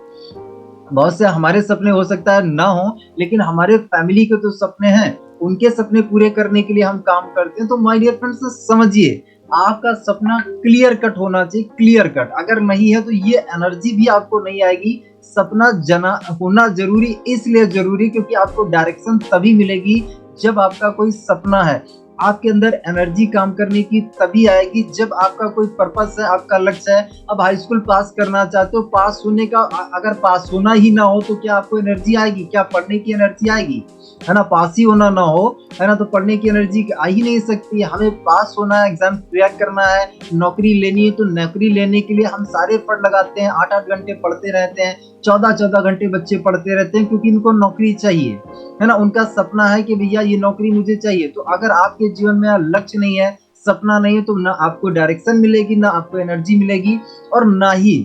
बहुत से हमारे सपने हो सकता है ना हो, लेकिन हमारे फैमिली के तो सपने हैं, उनके सपने पूरे करने के लिए हम काम करते हैं। तो माय डियर फ्रेंड्स समझिए, आपका सपना क्लियर कट होना चाहिए, क्लियर कट। अगर नहीं है तो ये एनर्जी भी आपको नहीं आएगी। सपना जना होना जरूरी, इसलिए जरूरी क्योंकि आपको डायरेक्शन तभी मिलेगी जब आपका कोई सपना है। आपके अंदर एनर्जी काम करने की तभी आएगी जब आपका कोई पर्पस है, आपका लक्ष्य है। अब हाई स्कूल पास करना चाहते हो, पास होने का, अगर पास होना ही ना हो तो क्या आपको एनर्जी आएगी? क्या पढ़ने की एनर्जी आएगी? है ना, पास ही होना ना हो, है ना, तो पढ़ने की एनर्जी आ ही नहीं सकती। हमें पास होना है, एग्जाम क्रैक करना है, नौकरी लेनी है, तो नौकरी लेने के लिए हम सारे एफर्ट लगाते हैं, 8-8 घंटे पढ़ते रहते हैं, 14-14 घंटे बच्चे पढ़ते रहते हैं, क्योंकि इनको नौकरी चाहिए, है ना। उनका सपना है कि भैया ये नौकरी मुझे चाहिए। तो अगर आपके जीवन में लक्ष्य नहीं है, सपना नहीं है, तो ना आपको डायरेक्शन मिलेगी, ना आपको एनर्जी मिलेगी, और ना ही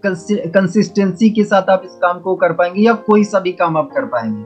कंसिस्टेंसी के साथ आप इस काम को कर पाएंगे, या कोई सा भी काम आप कर पाएंगे,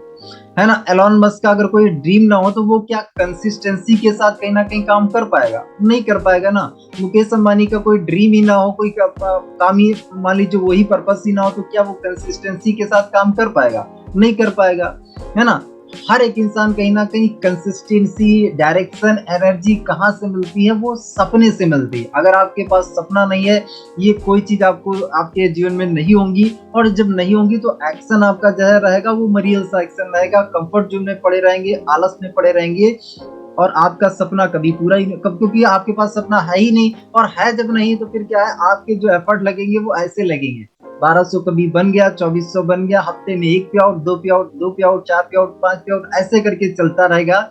है ना। एलॉन मस्क का अगर कोई ड्रीम ना हो तो वो क्या कंसिस्टेंसी के साथ कहीं ना कहीं काम कर पाएगा? नहीं कर पाएगा ना। मुकेश अंबानी का कोई ड्रीम ही ना हो, कोई काम ही मान लीजिए वही पर्पस ही ना हो, तो क्या वो कंसिस्टेंसी के साथ काम कर पाएगा? नहीं कर पाएगा, है ना। हर एक इंसान कहीं ना कहीं कंसिस्टेंसी, डायरेक्शन, एनर्जी कहाँ से मिलती है? वो सपने से मिलती है। अगर आपके पास सपना नहीं है, ये कोई चीज आपको आपके जीवन में नहीं होंगी, और जब नहीं होंगी तो एक्शन आपका जो रहेगा वो मरियल सा एक्शन रहेगा, कंफर्ट जोन में पड़े रहेंगे, आलस में पड़े रहेंगे, और आपका सपना कभी पूरा ही नहीं, कब, क्योंकि आपके पास सपना है ही नहीं। और है जब नहीं, तो फिर क्या है, आपके जो एफर्ट लगेंगे वो ऐसे लगेंगे, 1200 कभी बन गया, 2400 बन गया, हफ्ते में 1 पे आउट, 2 पे आउट, 2 पे आउट, 4 पे आउट, 5 पे आउट, ऐसे करके चलता रहेगा।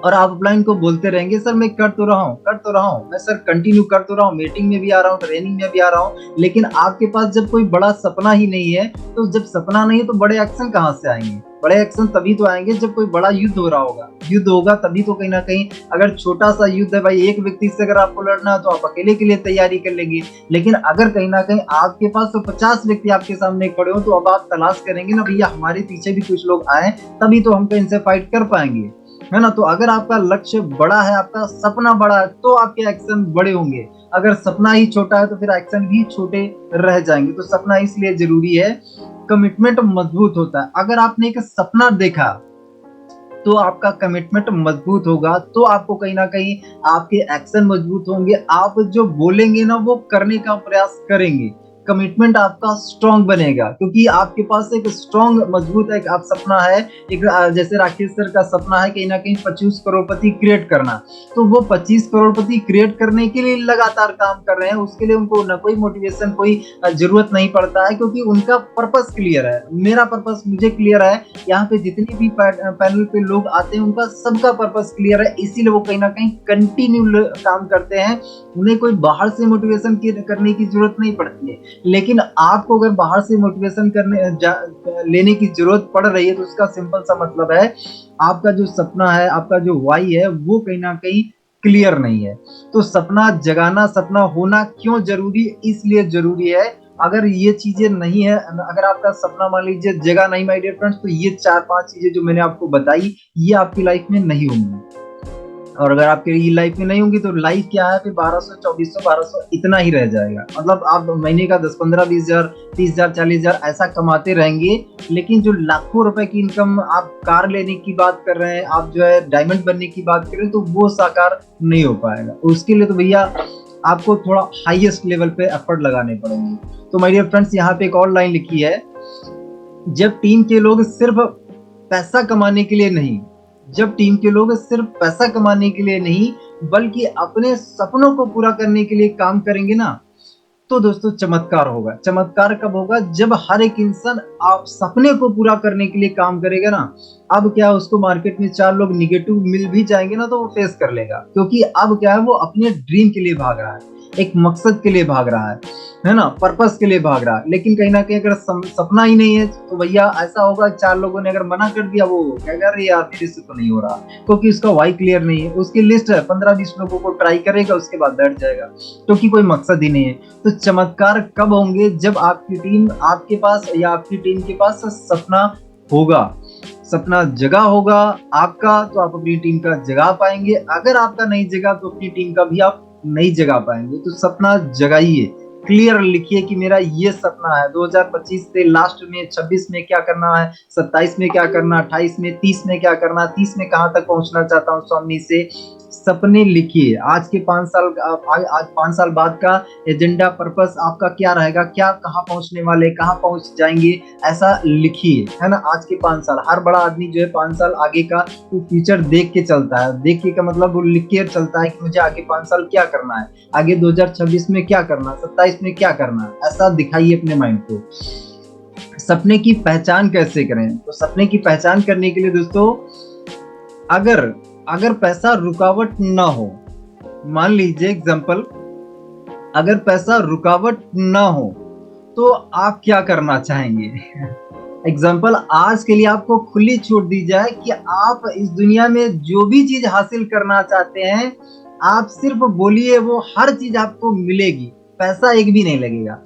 और आप अपलाइन को बोलते रहेंगे, सर मैं कर तो रहा हूँ, कर तो रहा हूँ, मैं सर कंटिन्यू कर तो रहा हूँ, मीटिंग में भी आ रहा हूँ, ट्रेनिंग में भी आ रहा हूँ, लेकिन आपके पास जब कोई बड़ा सपना ही नहीं है, तो जब सपना नहीं है तो बड़े एक्शन कहाँ से आएंगे? बड़े एक्शन तभी तो आएंगे जब कोई बड़ा युद्ध हो रहा होगा। युद्ध होगा तभी तो कहीं ना कहीं। अगर छोटा सा युद्ध है भाई, एक व्यक्ति से अगर आपको लड़ना है तो आप अकेले के लिए तैयारी कर लेंगे, लेकिन अगर कहीं ना कहीं आपके पास तो 50 व्यक्ति आपके सामने खड़े हो, तो अब आप तलाश करेंगे ना, भैया हमारे पीछे भी कुछ लोग आए, तभी तो हम इनसे फाइट कर पाएंगे, है ना। तो अगर आपका लक्ष्य बड़ा है, आपका सपना बड़ा है, तो आपके एक्शन बड़े होंगे। अगर सपना ही छोटा है तो फिर एक्शन भी छोटे रह जाएंगे। तो सपना इसलिए जरूरी है, कमिटमेंट मजबूत होता है। अगर आपने एक सपना देखा तो आपका कमिटमेंट मजबूत होगा, तो आपको कहीं ना कहीं आपके एक्शन मजबूत होंगे, आप जो बोलेंगे ना वो करने का प्रयास करेंगे। कमिटमेंट आपका स्ट्रांग बनेगा, क्योंकि आपके पास एक स्ट्रांग मजबूत एक आप सपना है। एक जैसे राकेश सर का सपना है कहीं ना कहीं 25 करोड़पति क्रिएट करना, तो वो 25 करोड़पति क्रिएट करने के लिए लगातार काम कर रहे हैं। उसके लिए उनको न कोई मोटिवेशन, कोई जरूरत नहीं पड़ता है, क्योंकि उनका पर्पस क्लियर है। मेरा पर्पस मुझे क्लियर है, यहाँ पे जितने भी पैनल पे लोग आते हैं उनका सबका पर्पस क्लियर है, इसीलिए वो कहीं ना कहीं कंटिन्यू काम करते हैं। उन्हें कोई बाहर से मोटिवेशन करने की जरूरत नहीं पड़ती है। लेकिन आपको अगर बाहर से मोटिवेशन लेने की जरूरत पड़ रही है, तो उसका सिंपल सा मतलब है आपका जो सपना है, आपका जो वाई है, वो कहीं ना कहीं क्लियर नहीं है। तो सपना जगाना, सपना होना क्यों जरूरी, इसलिए जरूरी है। अगर ये चीजें नहीं है, अगर आपका सपना मान लीजिए जगह नहीं माय डियर फ्रेंड्स, तो ये 4-5 चीजें जो मैंने आपको बताई, ये आपकी लाइफ में नहीं होंगी। और अगर आपकी लाइफ में नहीं होंगी तो लाइफ क्या है, फिर 1200, 2400, 1200 इतना ही रह जाएगा। मतलब आप महीने का 10-15, 20,000, 30,000, 40,000 ऐसा कमाते रहेंगे, लेकिन जो लाखों रुपए की इनकम, आप कार लेने की बात कर रहे हैं, आप जो है डायमंड बनने की बात कर रहे हैं, तो वो साकार नहीं हो पाएगा। उसके लिए तो भैया आपको थोड़ा हाईएस्ट लेवल पे एफर्ट लगाने पड़ेंगे। तो माय डियर फ्रेंड्स, यहाँ पे एक और लाइन लिखी है, जब टीम के लोग सिर्फ पैसा कमाने के लिए नहीं, जब टीम के लोग सिर्फ पैसा कमाने के लिए नहीं बल्कि अपने सपनों को पूरा करने के लिए काम करेंगे ना, तो दोस्तों चमत्कार होगा। चमत्कार कब होगा, जब हर एक इंसान आप सपने को पूरा करने के लिए काम करेगा ना। अब क्या है, उसको मार्केट में 4 लोग निगेटिव मिल भी जाएंगे ना, तो वो फेस कर लेगा, क्योंकि अब क्या है, वो अपने ड्रीम के लिए भाग रहा है, एक मकसद के लिए भाग रहा है ना, पर्पस के लिए भाग रहा है। लेकिन कहीं ना कहीं अगर सपना ही नहीं है, तो भैया ऐसा होगा, 4 लोगों ने अगर मना कर दिया, वो कहेगा अरे यार मेरे से तो नहीं हो रहा, क्योंकि उसका वाई क्लियर नहीं है। उसकी लिस्ट है 15-20 लोगों को ट्राई करेगा, उसके बाद बैठ जाएगा, क्योंकि कोई मकसद ही नहीं है। तो चमत्कार कब होंगे, जब आपकी टीम आपके पास या आपकी टीम के पास सपना होगा, सपना जगा होगा आपका, तो आप अपनी टीम का जगा पाएंगे। अगर आपका नहीं जगा तो अपनी टीम का भी आप नहीं जगा पाएंगे। तो सपना जगाइए, क्लियर लिखिए कि मेरा ये सपना है 2025 से लास्ट में, 26 में क्या करना है, 27 में क्या करना, 28 में, 30 में क्या करना, 30 में कहां तक पहुंचना चाहता हूं स्वामी से। सपने लिखिए। आज के 5 साल, आज 5 साल बाद का एजेंडा, पर्पस आपका क्या रहेगा, क्या कहाँ पहुंचने वाले, कहाँ पहुंच जाएंगे, ऐसा लिखिए, है ना। आज के 5 साल, हर बड़ा आदमी जो है 5 साल आगे का वो फ्यूचर देख के चलता है। देख के का मतलब वो लिख के चलता है कि मुझे आगे 5 साल क्या करना है, आगे 2026 में क्या करना, 27 में क्या करना, ऐसा दिखाइए अपने माइंड को। सपने की पहचान कैसे करें, तो सपने की पहचान करने के लिए दोस्तों, अगर अगर पैसा रुकावट ना हो, मान लीजिए एग्जांपल, अगर पैसा रुकावट ना हो तो आप क्या करना चाहेंगे। एग्जाम्पल, आज के लिए आपको खुली छूट दी जाए कि आप इस दुनिया में जो भी चीज हासिल करना चाहते हैं, आप सिर्फ बोलिए, वो हर चीज आपको मिलेगी, पैसा एक भी नहीं लगेगा।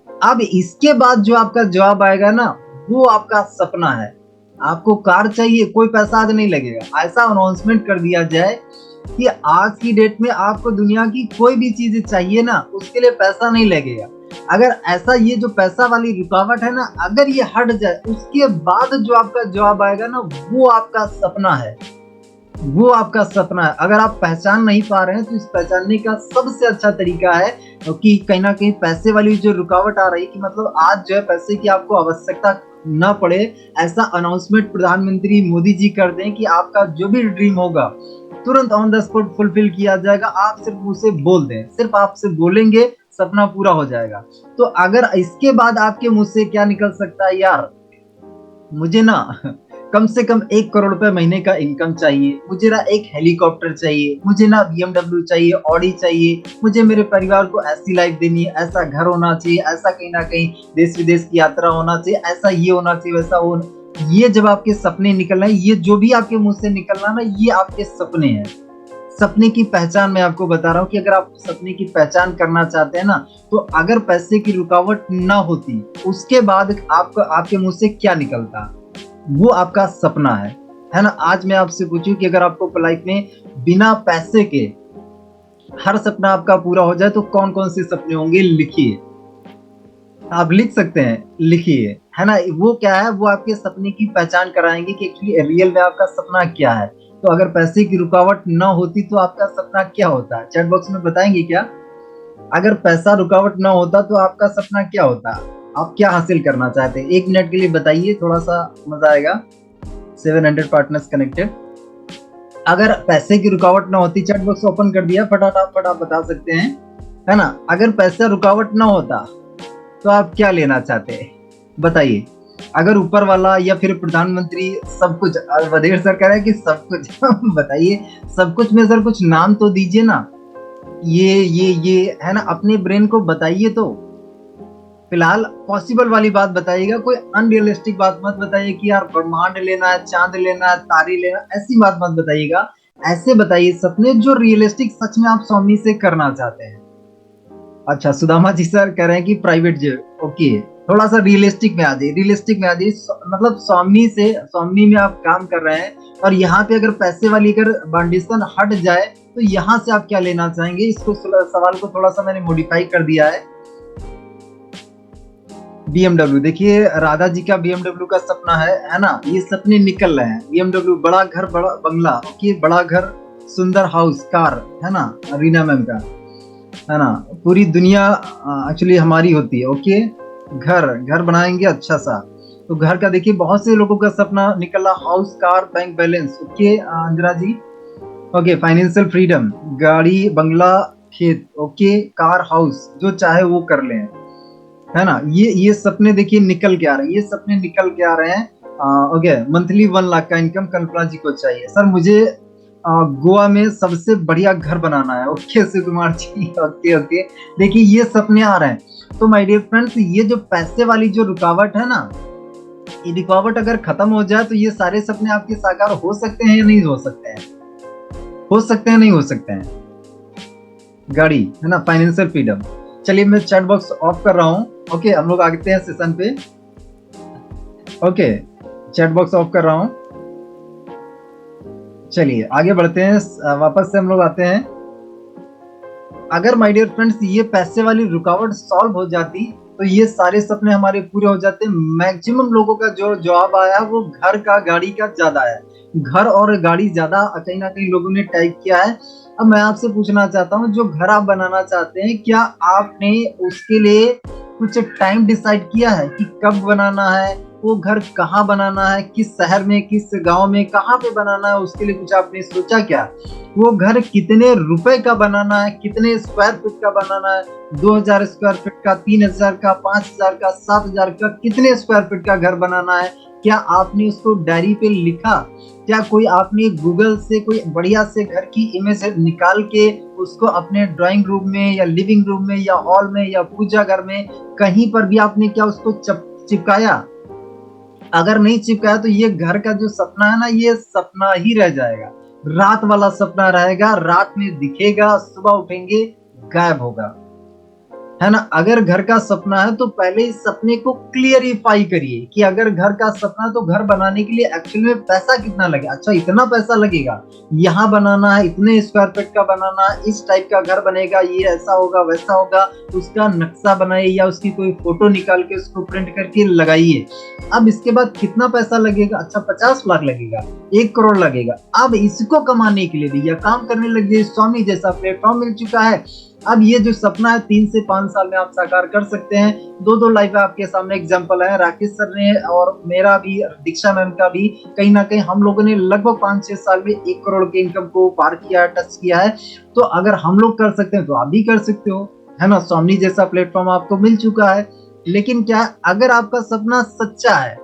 अब इसके बाद जो आपका जवाब आएगा ना, वो आपका सपना है। आपको कार चाहिए, कोई पैसा आज नहीं लगेगा। ऐसा अनाउंसमेंट कर दिया जाए कि आज की डेट में आपको दुनिया की कोई भी चीज चाहिए ना, उसके लिए पैसा नहीं लगेगा। अगर ऐसा, ये जो पैसा वाली रुकावट है ना, अगर ये हट जाए, उसके बाद जो आपका जवाब आएगा ना, वो आपका सपना है, वो आपका सपना है। अगर आप पहचान नहीं पा रहे हैं, तो इस पहचानने का सबसे अच्छा तरीका है कि कहीं ना कहीं पैसे वाली जो रुकावट आ रही है, कि मतलब आज जो है पैसे की आपको आवश्यकता ना पड़े, ऐसा अनाउंसमेंट प्रधानमंत्री मोदी जी कर दें कि आपका जो भी ड्रीम होगा तुरंत ऑन द स्पॉट फुलफिल किया जाएगा। आप सिर्फ उसे बोल दें, सिर्फ आपसे बोलेंगे, सपना पूरा हो जाएगा। तो अगर इसके बाद आपके मुंह से क्या निकल सकता है, यार मुझे ना कम से कम 1 करोड़ रुपए महीने का इनकम चाहिए, मुझे ना एक हेलीकॉप्टर चाहिए, मुझे ना BMW चाहिए, ऑडी चाहिए, मुझे मेरे परिवार को ऐसी लाइफ देनी है, ऐसा घर होना चाहिए, ऐसा कहीं ना कहीं देश विदेश की यात्रा होना चाहिए, ऐसा ये होना चाहिए, वैसा हो। ये जब आपके सपने निकलना है, ये जो भी आपके मुंह से निकलना ना, ये आपके सपने हैं। सपने की पहचान मैं आपको बता रहा हूँ कि अगर आप सपने की पहचान करना चाहते हैं ना, तो अगर पैसे की रुकावट ना होती, उसके बाद आपको आपके मुंह से क्या निकलता, वो आपका सपना है है ना। आज मैं आपसे पूछूं कि अगर आपको लाइफ में बिना पैसे के हर सपना आपका पूरा हो जाए तो कौन कौन से सपने होंगे, लिखिए। आप लिख सकते हैं, लिखिए, है ना। वो क्या है, वो आपके सपने की पहचान कराएंगे कि एक्चुअली रियल में आपका सपना क्या है। तो अगर पैसे की रुकावट ना होती तो आपका सपना क्या होता है, चैट बॉक्स में बताएंगे क्या। अगर पैसा रुकावट ना होता तो आपका सपना क्या होता, आप क्या हासिल करना चाहते हैं, 1 मिनट के लिए बताइए, थोड़ा सा मजा आएगा। 700 पार्टनर्स कनेक्टेड। अगर पैसे की रुकावट ना होती, चैट बॉक्स ओपन कर दिया, फटाफट आप बता सकते हैं, है ना। अगर पैसा रुकावट ना होता तो आप क्या लेना चाहते हैं, बताइए। अगर ऊपर वाला या फिर प्रधानमंत्री सब कुछ, वधेर सर कह रहे हैं कि सब कुछ बताइए, सब कुछ में सर कुछ नाम तो दीजिए ना। ये है ना, अपने ब्रेन को बताइए। तो फिलहाल पॉसिबल वाली बात बताइएगा, कोई अनरियलिस्टिक बात मत बताइए कि यार ब्रह्मांड लेना है, चांद लेना है, तारे लेना है, ऐसी बात मत बताइएगा। ऐसे बताइए सपने जो रियलिस्टिक सच में आप स्वामी से करना चाहते हैं। अच्छा, सुदामा जी सर कह रहे हैं कि प्राइवेट जेट, ओके। थोड़ा सा रियलिस्टिक में आ जाइए, रियलिस्टिक में आ जाइए। मतलब स्वामी में आप काम कर रहे हैं, और यहाँ पे अगर पैसे वाली अगर बाउंडेशन हट जाए तो यहाँ से आप क्या लेना चाहेंगे, इसको सवाल को थोड़ा सा मैंने मॉडिफाई कर दिया है। BMW, देखिए राधा जी का BMW का सपना है ना। ये सपने निकल रहे हैं, BMW, बड़ा घर, बड़ा बंगला, ओके, बड़ा घर, सुंदर हाउस, कार, है ना, रीना मैम का, है ना। पूरी दुनिया एक्चुअली हमारी होती है, ओके। घर घर बनाएंगे अच्छा सा। तो घर का देखिए बहुत से लोगों का सपना निकला, house, car, bank balance, okay Anjana ji, okay. Financial freedom, गाड़ी, बंगला, खेत, ओके, कार, हाउस, जो चाहे वो कर लें, है ना। ये सपने देखिए निकल के आ रहे हैं, ये सपने निकल के आ रहे हैं। ओके, मंथली 1 लाख का इनकम कल्पना जी को चाहिए। सर मुझे गोवा में सबसे बढ़िया घर बनाना है, okay Shiv Kumar ji, okay okay. देखिए ये सपने आ रहे हैं। तो माय डियर फ्रेंड्स, ये जो पैसे वाली जो रुकावट है ना, ये रुकावट अगर खत्म हो जाए तो ये सारे सपने आपके साकार हो सकते हैं या नहीं हो सकते हैं, हो सकते हैं नहीं हो सकते हैं। गाड़ी, है ना, फाइनेंशियल फ्रीडम। चलिए मैं चैट बॉक्स ऑफ कर रहा हूँ, ओके। हम लोग आते हैं सेशन पे, ओके। चैट बॉक्स ऑफ कर रहा हूँ, चलिए आगे बढ़ते हैं, वापस से हम लोग आते हैं। अगर माय डियर फ्रेंड्स ये पैसे वाली रुकावट सॉल्व हो जाती तो ये सारे सपने हमारे पूरे हो जाते। मैक्सिमम लोगों का जो जवाब आया वो घर का, गाड़ी का ज्यादा है, घर और गाड़ी ज्यादा कहीं ना कहीं लोगों ने टाइप किया है। अब मैं आपसे पूछना चाहता हूँ, जो घर आप बनाना चाहते हैं, क्या आपने उसके लिए कुछ टाइम डिसाइड किया है कि कब बनाना है, वो घर कहाँ बनाना है, किस शहर में, किस गांव में, कहाँ पे बनाना है, उसके लिए कुछ आपने सोचा क्या। वो घर कितने रुपए का बनाना है, कितने स्क्वायर फीट का बनाना है, 2000 स्क्वायर फीट का, 3000 का, 5000 का, 7000 का, कितने स्क्वायर फीट का घर बनाना है। क्या आपने उसको डायरी पे लिखा, क्या कोई आपने गूगल से कोई बढ़िया से घर की इमेज निकाल के उसको अपने ड्राइंग रूम में या लिविंग रूम में या हॉल में या पूजा घर में कहीं पर भी आपने क्या उसको चिपकाया। अगर नहीं चिपकाया तो ये घर का जो सपना है ना, ये सपना ही रह जाएगा, रात वाला सपना रहेगा, रात में दिखेगा, सुबह उठेंगे गायब होगा, है ना। अगर घर का सपना है तो पहले इस सपने को क्लियरिफाई करिए कि अगर घर का सपना है तो घर बनाने के लिए एक्चुअल में पैसा कितना लगेगा। अच्छा इतना पैसा लगेगा, यहाँ बनाना है, इतने स्क्वायर फीट का बनाना है, इस टाइप का घर बनेगा, ये ऐसा होगा वैसा होगा, उसका नक्शा बनाइए या उसकी कोई फोटो निकाल के उसको प्रिंट करके लगाइए। अब इसके बाद कितना पैसा लगेगा, अच्छा 50 लाख लगेगा, 1 करोड़ लगेगा। अब इसको कमाने के लिए भैया काम करने लगे, स्वामी जैसा प्लेटफॉर्म मिल चुका है। अब ये जो सपना है 3 से 5 साल में आप साकार कर सकते हैं। दो लाइफ आपके सामने एग्जांपल है, राकेश सर ने और मेरा भी, दीक्षा मैम का भी, कहीं ना कहीं हम लोगों ने लगभग 5-6 साल में 1 करोड़ के इनकम को पार किया, टच किया है। तो अगर हम लोग कर सकते हैं तो आप भी कर सकते हो, है ना। स्वामी जैसा प्लेटफॉर्म आपको मिल चुका है। लेकिन क्या अगर आपका सपना सच्चा है,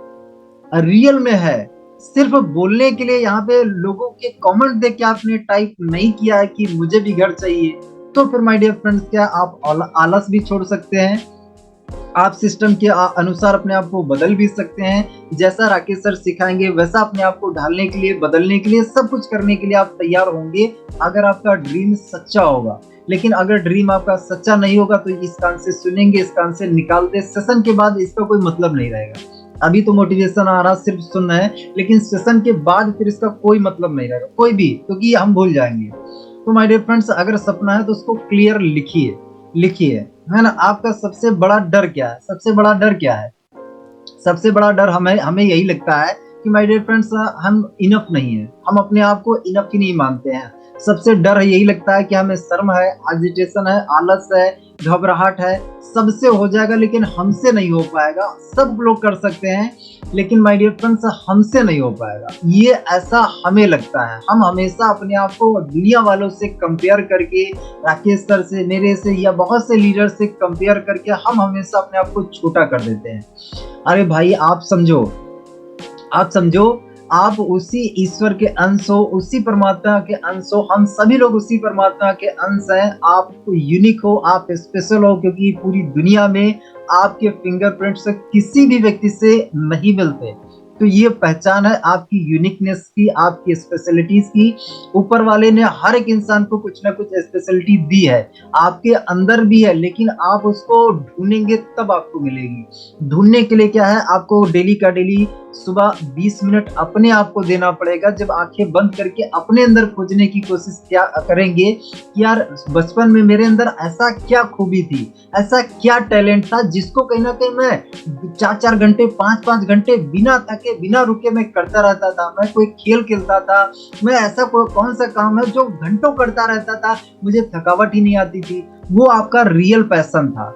रियल में है, सिर्फ बोलने के लिए यहाँ पे लोगों के कमेंट देख के आपने टाइप नहीं किया है कि मुझे भी घर चाहिए, तो फिर माय डियर फ्रेंड्स क्या आप आलस भी छोड़ सकते हैं, आप सिस्टम के अनुसार अपने आप को बदल भी सकते हैं। जैसा राकेश सर सिखाएंगे वैसा अपने आप को ढालने के लिए, बदलने के लिए, सब कुछ करने के लिए आप तैयार होंगे अगर आपका ड्रीम सच्चा होगा। लेकिन अगर ड्रीम आपका सच्चा नहीं होगा तो इस कान से सुनेंगे, इस कान से निकालते, सेशन के बाद इसका कोई मतलब नहीं रहेगा। अभी तो मोटिवेशन आ रहा, सिर्फ सुनना है, लेकिन सेशन के बाद फिर इसका कोई मतलब नहीं रहेगा, कोई भी, क्योंकि हम भूल जाएंगे। तो माय डियर फ्रेंड्स, अगर सपना है तो उसको क्लियर लिखिए, लिखिए, है ना। आपका सबसे बड़ा डर क्या है? सबसे बड़ा डर क्या है? सबसे बड़ा डर हमें हमें यही लगता है कि माय डियर फ्रेंड्स, हम इनफ नहीं है, हम अपने आप को इनफ ही नहीं मानते हैं। सबसे डर यही लगता है कि हमें शर्म है, एजिटेशन है, आलस है, घबराहट है। सबसे हो जाएगा लेकिन हमसे नहीं हो पाएगा। सब लोग कर सकते हैं लेकिन माय डियर फ्रेंड्स हमसे नहीं हो पाएगा, ये ऐसा हमें लगता है। हम हमेशा अपने आप को दुनिया वालों से कंपेयर करके, राकेश सर से, मेरे से, या बहुत से लीडर से कंपेयर करके हम हमेशा अपने आप को छोटा कर देते हैं। अरे भाई, आप समझो, आप समझो, आप उसी ईश्वर के अंश हो, उसी परमात्मा के अंश हो। हम सभी लोग उसी परमात्मा के अंश हैं। आप यूनिक हो, आप स्पेशल हो, क्योंकि पूरी दुनिया में आपके फिंगरप्रिंट से किसी भी व्यक्ति से नहीं मिलते। तो ये पहचान है आपकी यूनिकनेस की, आपकी स्पेशलिटीज की। ऊपर वाले ने हर एक इंसान को कुछ ना कुछ स्पेशलिटी दी है, आपके अंदर भी है, लेकिन आप उसको ढूंढेंगे तब आपको मिलेगी। ढूंढने के लिए क्या है, आपको डेली का डेली सुबह 20 मिनट अपने आप को देना पड़ेगा। जब आंखें बंद करके अपने अंदर खोजने की कोशिश क्या करेंगे कि यार बचपन में मेरे अंदर ऐसा क्या खूबी थी, ऐसा क्या टैलेंट था जिसको कहीं ना कहीं मैं 4-4 घंटे, 5-5 घंटे बिना थके, बिना रुके मैं करता रहता था। मैं कोई खेल खेलता था, मैं ऐसा कौन सा काम है जो घंटों करता रहता था, मुझे थकावट ही नहीं आती थी। वो आपका रियल पैशन था।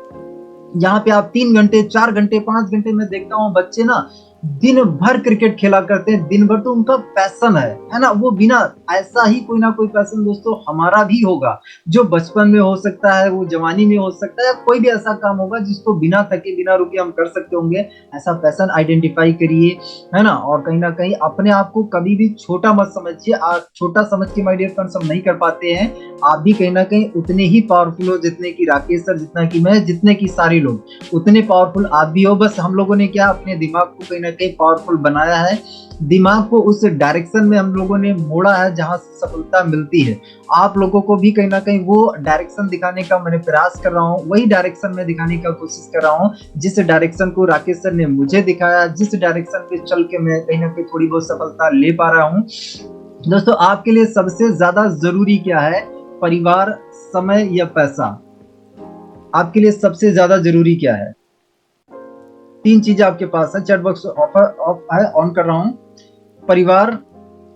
यहाँ पे आप 3 घंटे, 4 घंटे, 5 घंटे में देखता हूँ बच्चे ना दिन भर क्रिकेट खेला करते हैं, दिन भर। तो उनका पैशन है ना, वो बिना, ऐसा ही कोई ना कोई पैशन दोस्तों हमारा भी होगा, जो बचपन में हो सकता है, वो जवानी में हो सकता है, या कोई भी ऐसा काम होगा जिसको बिना थके, बिना रुके हम कर सकते होंगे। ऐसा पैशन आइडेंटिफाई करिए, है ना। और कहीं ना कहीं अपने आप को कभी भी छोटा मत समझिए। छोटा समझ के माय डियर फ्रेंड्स हम नहीं कर पाते हैं। आप भी कहीं ना कहीं उतने ही पावरफुल हो जितने की राकेश सर, जितना की मैं, जितने की सारे लोग, उतने पावरफुल आप भी हो। बस हम लोगों ने क्या, अपने दिमाग को कहीं ना कहीं पावरफुल बनाया है, दिमाग को उस डायरेक्शन में हम लोगों ने मोड़ा है जहां से सफलता मिलती है। आप लोगों को भी कहीं ना कहीं वो डायरेक्शन दिखाने का मैंने प्रयास कर रहा हूँ, वही डायरेक्शन में दिखाने का कोशिश कर रहा हूँ जिस डायरेक्शन को राकेश सर ने मुझे दिखाया, जिस डायरेक्शन पे चल के मैं कहीं ना कहीं थोड़ी बहुत सफलता ले पा रहा हूँ। दोस्तों, आपके लिए सबसे ज्यादा जरूरी क्या है? परिवार, समय या पैसा? आपके लिए सबसे ज्यादा जरूरी क्या है? 3 चीजें आपके पास है। चैट बॉक्स ऑफ है, ऑन कर रहा हूं। परिवार,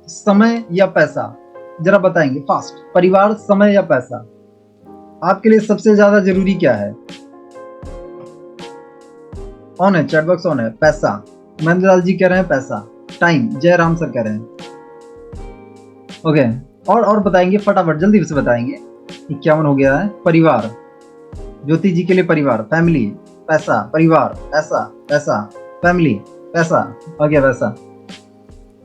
समय या पैसा? जरा बताएंगे फास्ट। परिवार, समय या पैसा? आपके लिए सबसे ज्यादा जरूरी क्या है? ऑन है, चैट बॉक्स ऑन है। पैसा, महेंद्र लाल जी कह रहे हैं पैसा। टाइम, जयराम सर कह रहे हैं। ओके, और बताएंगे फटाफट, जल्दी से बताएंगे। 51 हो गया है। परिवार, ज्योति जी के लिए परिवार, फैमिली, पैसा, परिवार, पैसा, पैसा, फैमिली, पैसा, हो गया पैसा।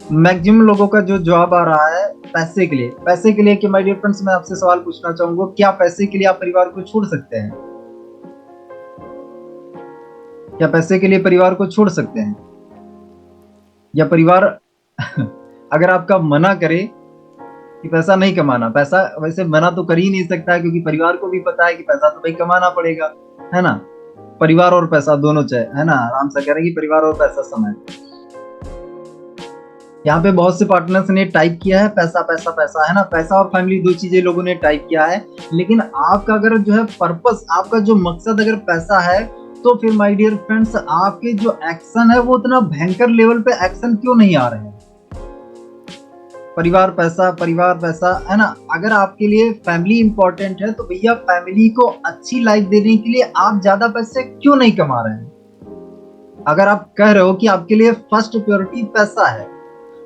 मैक्सिमम लोगों का जो जवाब आ रहा है पैसे के लिए। पैसे के लिए कि माय डियर फ्रेंड्स, मैं आपसे सवाल पूछना चाहूंगा, क्या पैसे के लिए आप परिवार को छोड़ सकते हैं? क्या पैसे के लिए परिवार को छोड़ सकते हैं? या परिवार अगर आपका मना करे कि पैसा नहीं कमाना, पैसा वैसे मना तो कर ही नहीं सकता है, क्योंकि परिवार को भी पता है कि पैसा तो भाई कमाना पड़ेगा, है ना। परिवार और पैसा दोनों चाहिए, है ना। आराम से कह रहे हैं कि परिवार और पैसा, समय। यहाँ पे बहुत से पार्टनर्स ने टाइप किया है पैसा पैसा पैसा, है ना। पैसा और फैमिली, 2 चीजें लोगों ने टाइप किया है। लेकिन आपका अगर जो है पर्पस, आपका जो मकसद अगर पैसा है, तो फिर माय डियर फ्रेंड्स आपके जो एक्शन है वो उतना भयंकर लेवल पे एक्शन क्यों नहीं आ रहे हैं? परिवार, पैसा, परिवार, पैसा, है ना। अगर आपके लिए फैमिली इंपॉर्टेंट है तो भैया फैमिली को अच्छी लाइफ देने के लिए आप ज्यादा पैसे क्यों नहीं कमा रहे हैं? अगर आप कह रहे हो कि आपके लिए फर्स्ट प्रायोरिटी पैसा है,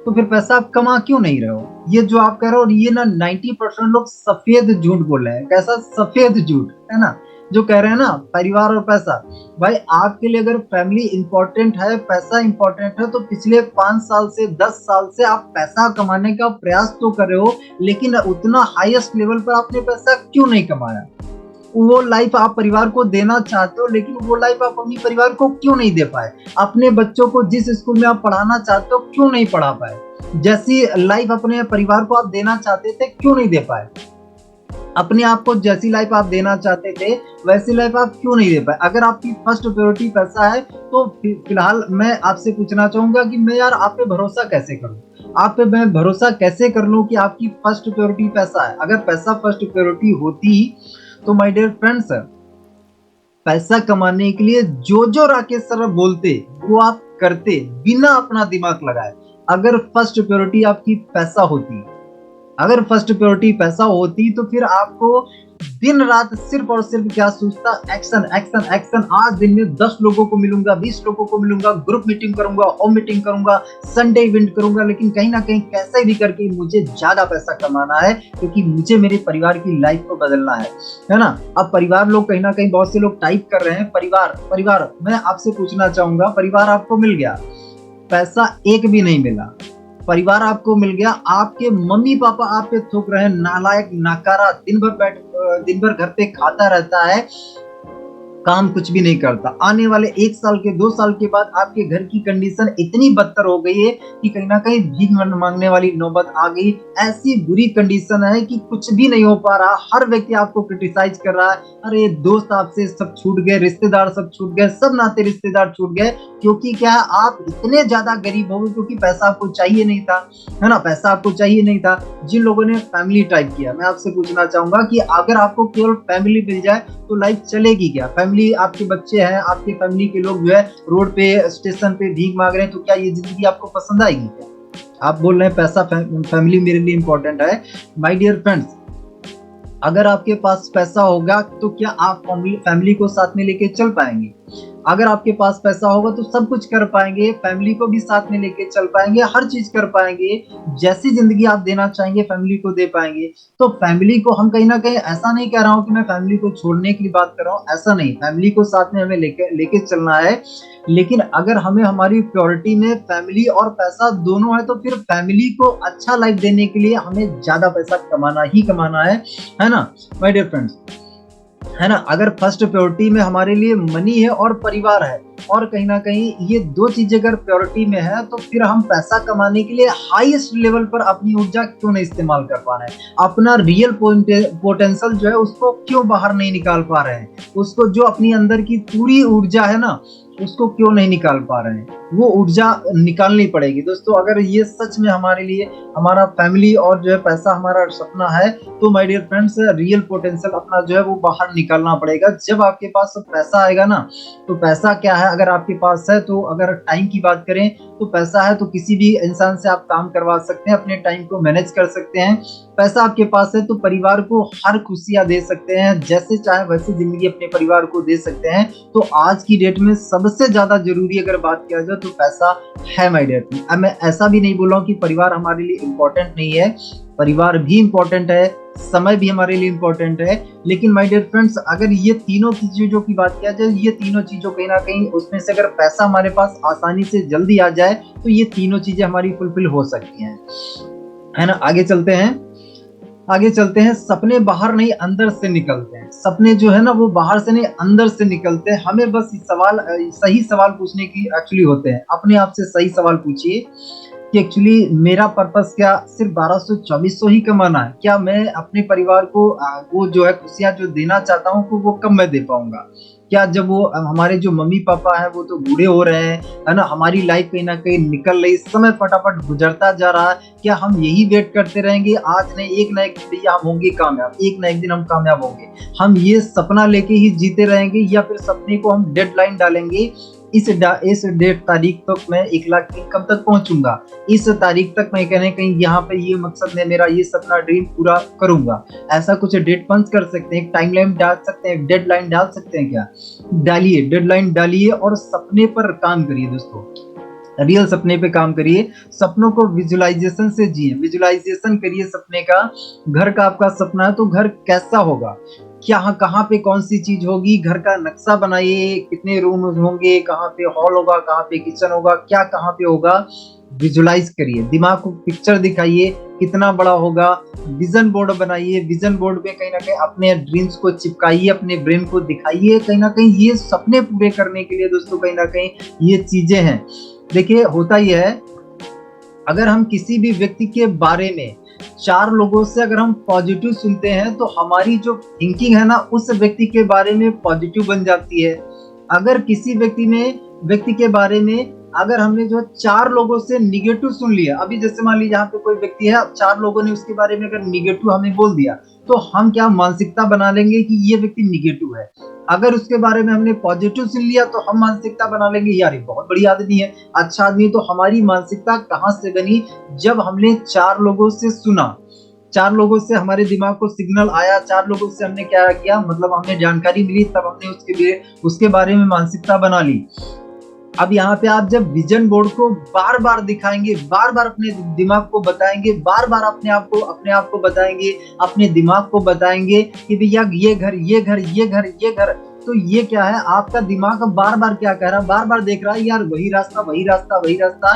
तो फिर पैसा आप कमा क्यों नहीं रहे हो? ये जो आप कह रहे हो, ये ना 90% लोग सफेद झूठ बोल रहे हैं। कैसा सफेद झूठ, है ना। जो कह रहे हैं ना परिवार और पैसा, भाई आपके लिए अगर फैमिली इंपॉर्टेंट है, पैसा इंपॉर्टेंट है, तो पिछले 5 साल से, 10 साल से आप पैसा कमाने का प्रयास तो कर रहे हो, लेकिन उतना हाईएस्ट लेवल पर आपने पैसा क्यों नहीं कमाया? वो लाइफ आप परिवार को देना चाहते हो, लेकिन वो लाइफ आप अपनी परिवार को क्यों नहीं दे पाए? अपने बच्चों को जिस स्कूल में आप पढ़ाना चाहते हो क्यों नहीं पढ़ा पाए? जैसी लाइफ अपने परिवार को आप देना चाहते थे क्यों नहीं दे पाए? अपने आप को जैसी लाइफ आप देना चाहते थे वैसी लाइफ आप क्यों नहीं दे पाए? अगर आपकी फर्स्ट प्रायोरिटी पैसा है तो फिलहाल मैं आपसे पूछना चाहूंगा कि मैं यार आप पे भरोसा कैसे करूं? आप पे मैं भरोसा कैसे कर लूं कि आपकी फर्स्ट प्रायोरिटी पैसा है? अगर पैसा फर्स्ट प्रायोरिटी होती तो माय डियर फ्रेंड्स, पैसा कमाने के लिए जो जो राकेश सर बोलते वो आप करते बिना अपना दिमाग लगाए। अगर फर्स्ट प्रायोरिटी आपकी पैसा होती, अगर फर्स्ट प्रायोरिटी पैसा होती तो फिर आपको दिन रात सिर्फ और सिर्फ क्या सोचता, एक्शन एक्शन एक्शन। आज दिन में 10 लोगों को मिलूंगा, 20 लोगों को मिलूंगा, ग्रुप मीटिंग करूंगा, होम मीटिंग करूंगा, संडे इवेंट करूंगा, लेकिन कहीं ना कहीं कैसे भी करके मुझे ज्यादा पैसा कमाना है क्योंकि मुझे मेरे परिवार की लाइफ को बदलना है ना। अब परिवार लोग कहीं ना कहीं बहुत से लोग टाइप कर रहे हैं परिवार परिवार। मैं आपसे पूछना चाहूंगा, परिवार आपको मिल गया, पैसा एक भी नहीं मिला, परिवार आपको मिल गया, आपके मम्मी पापा आप पे थूक रहे हैं नालायक नकारा, दिन भर घर पे खाता रहता है, काम कुछ भी नहीं करता। आने वाले 1 साल के 2 साल के बाद आपके घर की कंडीशन इतनी बदतर हो गई है कि कहीं ना कहीं भीख मांगने वाली नौबत आ गई। ऐसी बुरी कंडीशन है कि कुछ भी नहीं हो पा रहा, हर व्यक्ति आपको क्रिटिसाइज कर रहा है। अरे दोस्त आपसे सब छूट गए, रिश्तेदार सब छूट गए, सब नाते रिश्तेदार छूट गए, क्योंकि क्या है आप इतने ज्यादा गरीब हो गए क्योंकि पैसा आपको चाहिए नहीं था, है ना, पैसा आपको चाहिए नहीं था। जिन लोगों ने फैमिली टाइप किया, मैं आपसे पूछना चाहूंगा कि अगर आपको केवल फैमिली मिल जाए तो लाइफ चलेगी क्या? फैमिली, आपके बच्चे हैं, आपके फैमिली के लोग जो है रोड पे स्टेशन पे भीख मांग रहे हैं, तो क्या ये जिंदगी आपको पसंद आएगी क्या? आप बोल रहे हैं पैसा फैमिली मेरे लिए इंपॉर्टेंट है। माय डियर फ्रेंड्स, अगर आपके पास पैसा होगा तो क्या आप फैमिली को साथ में लेके चल पाएंगे? अगर आपके पास पैसा होगा तो सब कुछ कर पाएंगे, फैमिली को भी साथ में लेके चल पाएंगे, हर चीज कर पाएंगे, जैसी जिंदगी आप देना चाहेंगे फैमिली को दे पाएंगे। तो फैमिली को हम कहीं ना कहीं, ऐसा नहीं कह रहा हूं कि मैं फैमिली को छोड़ने की बात कर रहा हूं, ऐसा नहीं, फैमिली को साथ में हमें लेके चलना है। लेकिन अगर हमें हमारी प्रायोरिटी में फैमिली और पैसा दोनों है तो फिर फैमिली को अच्छा लाइफ देने के लिए हमें ज्यादा पैसा कमाना ही कमाना है ना माय डियर फ्रेंड्स, है ना। अगर फर्स्ट प्रायोरिटी में हमारे लिए मनी है और परिवार है, और कहीं ना कहीं ये दो चीजें अगर प्रायोरिटी में है तो फिर हम पैसा कमाने के लिए हाईएस्ट लेवल पर अपनी ऊर्जा क्यों नहीं इस्तेमाल कर पा रहे हैं? अपना रियल पोटेंशियल जो है उसको क्यों बाहर नहीं निकाल पा रहे हैं? उसको जो अपनी अंदर की पूरी ऊर्जा है ना उसको क्यों नहीं निकाल पा रहे हैं? वो ऊर्जा निकालनी पड़ेगी दोस्तों। अगर ये सच में हमारे लिए हमारा फैमिली और जो है पैसा हमारा सपना है तो my dear friends, real potential अपना जो है वो बाहर निकालना पड़ेगा। जब आपके पास पैसा आएगा ना, तो पैसा क्या है, अगर आपके पास है तो, अगर टाइम की बात करें तो पैसा है तो किसी भी इंसान से आप काम करवा सकते हैं, अपने टाइम को मैनेज कर सकते हैं। पैसा आपके पास है तो परिवार को हर खुशियां दे सकते हैं, जैसे चाहे वैसे जिंदगी अपने परिवार को दे सकते हैं। तो आज की डेट में सबसे ज्यादा जरूरी अगर बात किया जाए तो पैसा है माय डियर फ्रेंड। अब मैं ऐसा भी नहीं बोल रहा हूँ कि परिवार हमारे लिए इम्पोर्टेंट नहीं है, परिवार भी इम्पोर्टेंट है, समय भी हमारे लिए इम्पोर्टेंट है। लेकिन माय डियर फ्रेंड्स, अगर ये तीनों चीजों की बात किया जाए, ये तीनों चीजों कहीं ना कहीं उसमें से अगर पैसा हमारे पास आसानी से जल्दी आ जाए तो ये तीनों चीजें हमारी फुलफिल हो सकती हैं, है ना। आगे चलते हैं। सपने बाहर नहीं अंदर से निकलते हैं। सपने जो है ना वो बाहर से नहीं अंदर से निकलते हैं। हमें बस सही सवाल पूछने की एक्चुअली होते हैं। अपने आप से सही सवाल पूछिए कि एक्चुअली मेरा पर्पस क्या सिर्फ 1200-2400 ही कमाना है? क्या मैं अपने परिवार को वो जो है खुशियां जो देना चाहता हूँ वो कब मैं दे पाऊंगा? क्या जब वो हमारे जो मम्मी पापा हैं वो तो बूढ़े हो रहे हैं, है ना, हमारी लाइफ कहीं ना कहीं निकल रही, समय फटाफट गुजरता जा रहा है, क्या हम यही वेट करते रहेंगे? आज नहीं, एक ना एक दिन हम होंगे कामयाब, एक ना एक दिन हम कामयाब होंगे। हम ये सपना लेके ही जीते रहेंगे या फिर सपने को हम डेडलाइन डालेंगे, इस डेट तारीख तक मैं 1 लाख की इनकम तक पहुंचूंगा, इस तारीख तक मैं कहीं कहीं यहाँ पे ये मकसद है मेरा, ये सपना ड्रीम पूरा करूंगा। ऐसा कुछ डेट पंच कर सकते हैं, टाइमलाइन डाल सकते हैं, डेडलाइन डाल सकते हैं? क्या डालिए, डेडलाइन डालिए और सपने पर काम करिए दोस्तों, रियल सपने पे काम करिए। सपनों को विजुअलाइजेशन से जिए, विजुअलाइजेशन करिए सपने का। घर का आपका सपना है तो घर कैसा होगा, क्या कहाँ पे कौन सी चीज होगी, घर का नक्शा बनाइए, कितने रूम होंगे, कहाँ पे हॉल होगा, कहाँ पे किचन होगा, क्या कहाँ पे होगा, विजुलाइज करिए, दिमाग को पिक्चर दिखाइए कितना बड़ा होगा। विजन बोर्ड बनाइए, विजन बोर्ड पे कहीं ना कहीं अपने ड्रीम्स को चिपकाइए, अपने ब्रेन को दिखाइए। कहीं ना कहीं ये सपने पूरे करने के लिए दोस्तों कहीं ना कहीं ये चीजें हैं। देखिए होता यह है, अगर हम किसी भी व्यक्ति के बारे में चार लोगों से अगर हम पॉजिटिव सुनते हैं तो हमारी जो थिंकिंग है ना उस व्यक्ति के बारे में पॉजिटिव बन जाती है। अगर किसी व्यक्ति के बारे में अगर हमने जो चार लोगों से निगेटिव सुन लिया, अभी जैसे मान लीजिए यहाँ पे कोई व्यक्ति है, चार लोगों ने उसके बारे में अगर निगेटिव हमें बोल दिया तो हम क्या मानसिकता बना लेंगे कि ये व्यक्ति निगेटिव है। अगर उसके बारे में हमने पॉजिटिव सुन लिया तो हम मानसिकता बना लेंगे यार ये बहुत बढ़िया आदमी है, अच्छा आदमी है। तो हमारी मानसिकता कहाँ से बनी? जब हमने चार लोगों से सुना, चार लोगों से हमारे दिमाग को सिग्नल आया, चार लोगों से हमने क्या किया, मतलब हमें जानकारी मिली, तब हमने उसके बारे में मानसिकता बना ली। अब यहाँ पे आप जब विजन बोर्ड को बार बार दिखाएंगे, बार बार अपने दिमाग को बताएंगे, बार बार अपने आप को बताएंगे, अपने दिमाग को बताएंगे कि भैया ये घर ये घर ये घर ये घर, तो ये क्या है, आपका दिमाग बार बार क्या कह रहा है, बार बार देख रहा है यार वही रास्ता वही रास्ता वही रास्ता।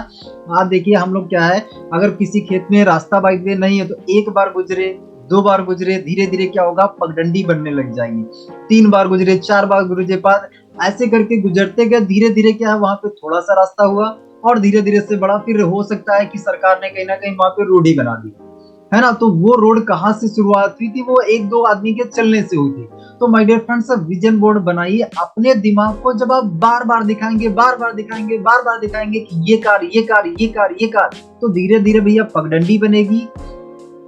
आप देखिए हम लोग क्या है, अगर किसी खेत में रास्ता बाइक वे नहीं है तो एक बार गुजरे, दो बार गुजरे, धीरे धीरे क्या होगा, पगडंडी बनने लग जाएंगी। तीन बार गुजरे, चार बार गुजरे, पांच, ऐसे करके गुजरते गए, धीरे धीरे क्या है वहां पे थोड़ा सा रास्ता हुआ और धीरे धीरे से बड़ा, फिर हो सकता है कि सरकार ने कहीं ना कहीं वहां पे रोड ही बना दी, है ना। तो वो रोड कहाँ से शुरुआत हुई थी? वो एक दो आदमी के चलने से हुई थी। तो my dear friends, vision board बनाइए। अपने दिमाग को जब आप बार बार दिखाएंगे, बार बार दिखाएंगे, बार बार दिखाएंगे कि ये कार ये कार ये कार ये कार, तो धीरे धीरे भैया पगडंडी बनेगी,